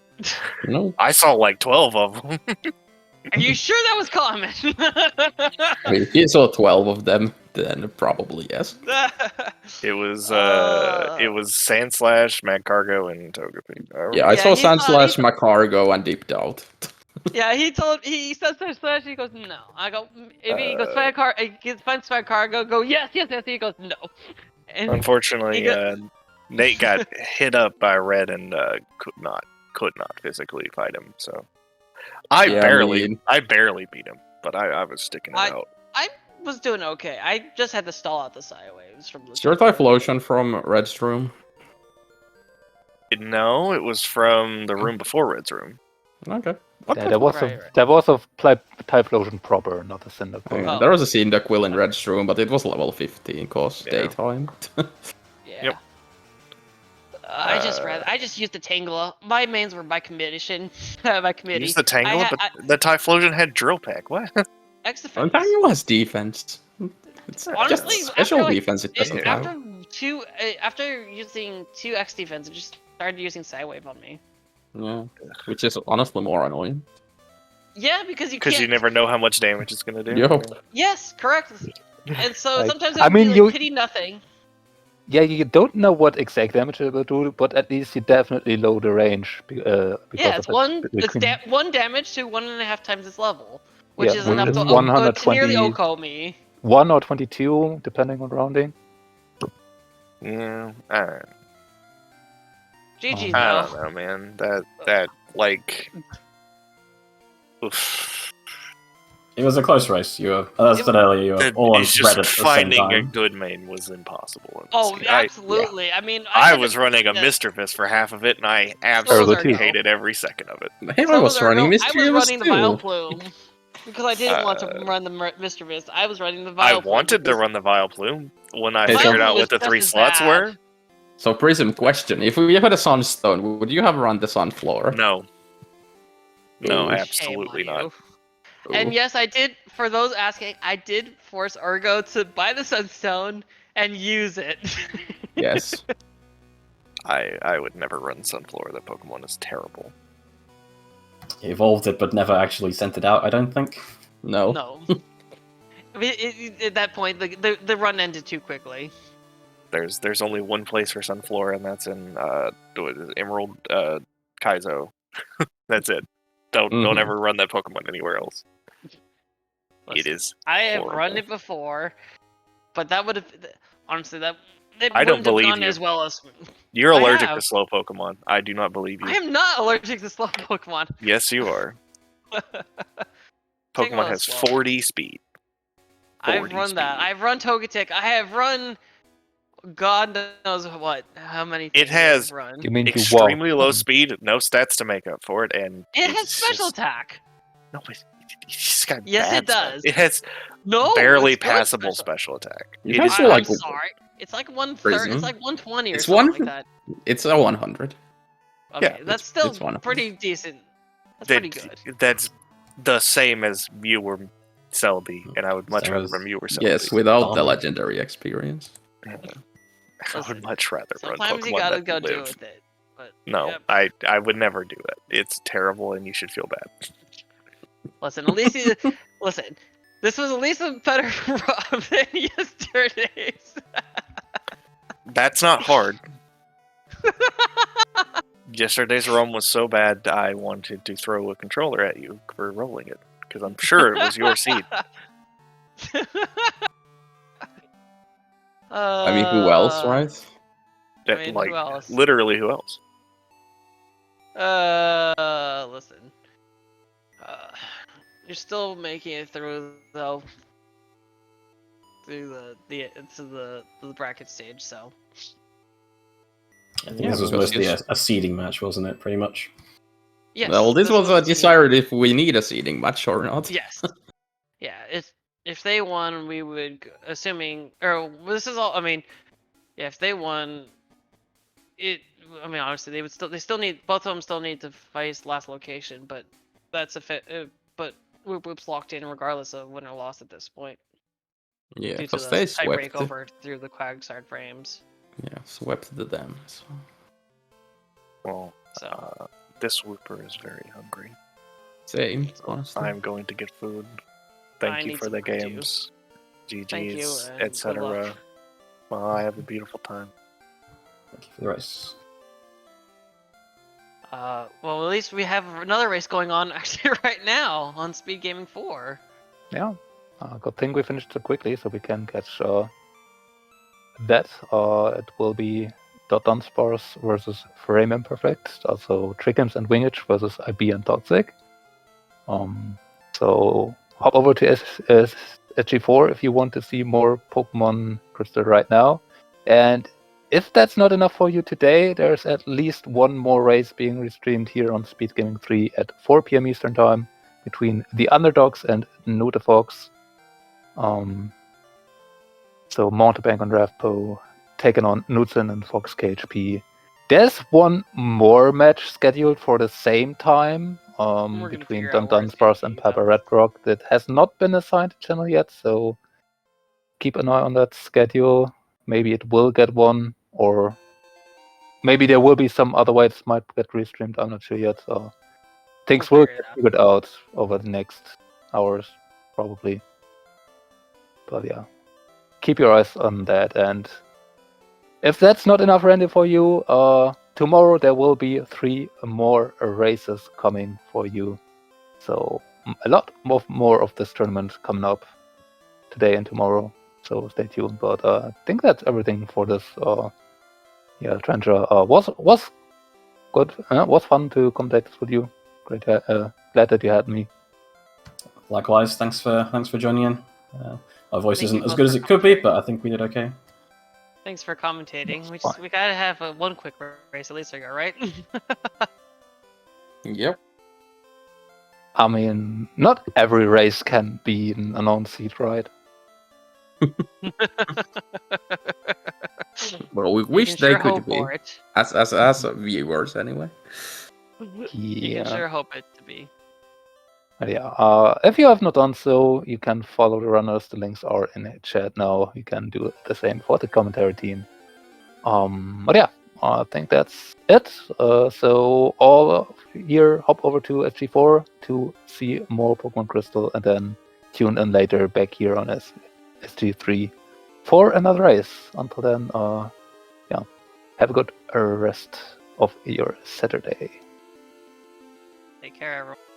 No. I saw like 12 of them. Are you sure that was common? I mean, if you saw 12 of them, then probably yes. It was Sandslash, Magcargo, and Togepi. Yeah, I saw he thought- Sandslash, Macargo, and Deep Out. Yeah, he said Slash. He goes no. I go maybe he goes Swagcar. He gets find Swagcargo. Go yes. He goes no. And Unfortunately, Nate got hit up by Red and could not physically fight him. So I barely beat him, but I was sticking it out. I was doing okay. I just had to stall out the Psywaves from the. Is your Typhlosion from Red's room? No, it was from the room before Red's room. Okay. Yeah, there was a Typhlosion proper, not a Cyndaquil. Yeah, there was a Cyndaquil in Red's room, but it was level 15 cause daytime. Yeah. Yep. I just used the Tangela. My mains were by commission. By committee. Use the Tangela, but the Typhlosion had Drill Peck. What? X defense. Tangela has defense. It's Honestly, just special after, defense it doesn't have. After using 2 X defense, it just started using Psywave on me. Yeah, which is honestly more annoying. Yeah, because you never know how much damage it's gonna do. Yep. Yes, correct. And so Like, sometimes it would be like pity nothing. Yeah, you don't know what exact damage it will do, but at least you definitely low the range. Because It's one damage to 1.5 times its level, which Yeah, is enough it's to 120 nearly Oko me. 1 or 22, depending on rounding. Yeah, I don't know. GG's, I though. don't know, man. That like. Oof. It was a close race. As I said earlier, you were all on It's Red just at the same finding a time. good main was impossible. in this Oh, game. absolutely. I mean, I was running a Mischievous for half of it, and I absolutely Ergo. hated every second of it. Hey, I was running I was Mischievous running the too. Vileplume. Because I didn't want to run the Mischievous. I was running the Vileplume. I wanted to run the Vileplume when I Hey, figured so- out what the was 3 just as slots bad. were. So Prism question: if we had a Sunstone, would you have run the Sunflower? No. No, Ooh. absolutely Shame on not. you. And yes, I did, for those asking, I did force Ergo to buy the Sunstone and use it. Yes. I would never run Sunflower. That Pokemon is terrible. He evolved it, but never actually sent it out, I don't think. No. No. I mean, at that point, the run ended too quickly. There's only one place for Sunflower, and that's in Emerald Kaizo. That's it. Don't ever run that Pokemon anywhere else. Listen, It is. I have horrible. run it before, but that would have honestly that it I don't wouldn't have believe gone you. as well as. You're I allergic have. to slow Pokemon. I do not believe you. I am not allergic to slow Pokemon. Yes, you are. Take Pokemon one has slow. 40 speed. I've run that. speed. I've run Togetic. I have run. God knows what. How many? It things has I've run. You mean you Extremely walk? low speed, no stats to make up for it, and It has it's special just- attack. No, it's just got Yes, bad it does. It has No, barely it's good passable special attack. It It has is to, like, I'm sorry. It's like 130. Prison. It's like 120 or It's something one- like that. It's a 100. Okay, yeah, that's still it's 100. pretty decent. That's pretty good. That's the same as Mew or Celebi, and I would much Same rather as- run Mew or Celebi. Yes, without the Donald. legendary experience. I Listen, would much rather run Sometimes Pokemon you gotta that go live. deal with it. But No, yeah. I would never do it. It's terrible, and you should feel bad. Listen, at least listen. This was at least a better run than yesterday's. That's not hard. Yesterday's ROM was so bad, I wanted to throw a controller at you for rolling it, because I'm sure it was your seed. I mean, who else, right? That, I mean, like, who else? literally, who else? Listen. You're still making it through though. Through the bracket stage, so. I think Yeah, this was because mostly it's- a seeding match, wasn't it? Pretty much. Yes. Well, this was a decided if we need a seeding match or not. Yes. Yeah. If they won, we would, assuming, or this is all. I mean, yeah. If they won, I mean, honestly, they still need, both of them still need to face last location, but that's a fit. But Woop Woop's locked in regardless of win or loss at this point. Yeah, Due to because the they tiebreak swept. over through the Quagsire frames. Yeah, swept the dam. So. Well, So. this Whooper is very hungry. Same, honestly. I'm going to get food. I Thank you need for some the food too. games. Thank you, GG's, and good etc. luck. Well, I have a beautiful time. Thank you for the race. Well, at least we have another race going on actually right now on SpeedGaming 4. Yeah. Good thing we finished so quickly, so we can catch that. It will be Dunsparce versus Frame Imperfect, also Trickems and Wingage versus IB and Toxic. So hop over to SG4 if you want to see more Pokemon Crystal right now. And if that's not enough for you today, there's at least one more race being restreamed here on SpeedGaming 3 at 4 p.m. Eastern Time between the Underdogs and Nutefox. So Mountebank on Ravpo taking on Nutsen and Fox KHP. There's one more match scheduled for the same time gonna between figure out where it's Dunsparce gonna and be, Papa though. Red Rock that has not been assigned a channel yet, so keep an eye on that schedule. Maybe it will get one, or maybe there will be some other way it might get restreamed. I'm not sure yet. So things We'll will figure it get out. figured out over the next hours, probably. But yeah, keep your eyes on that. And if that's not enough, Randy, for you, tomorrow there will be 3 more races coming for you. So a lot more of this tournament coming up today and tomorrow. So stay tuned. But I think that's everything for this. Yeah, Trencher was good. Was fun to contact with you. Great. Glad that you had me. Likewise, thanks for joining in. Our voice Thank isn't you as both good as for it could be, but I think we did okay. Thanks for commentating. That's We gotta have one quick race at least, right? Yep. I mean, not every race can be an unknown seed, right? Well, we You wish can they sure could hope be. for it. As viewers, anyway. You Yeah. can sure hope it to be. But yeah, if you have not done so, you can follow the runners. The links are in the chat now. You can do the same for the commentary team. But yeah, I think that's it. So all here, hop over to SG4 to see more Pokemon Crystal, and then tune in later back here on SG3 for another race. Until then, yeah, have a good rest of your Saturday. Take care, everyone.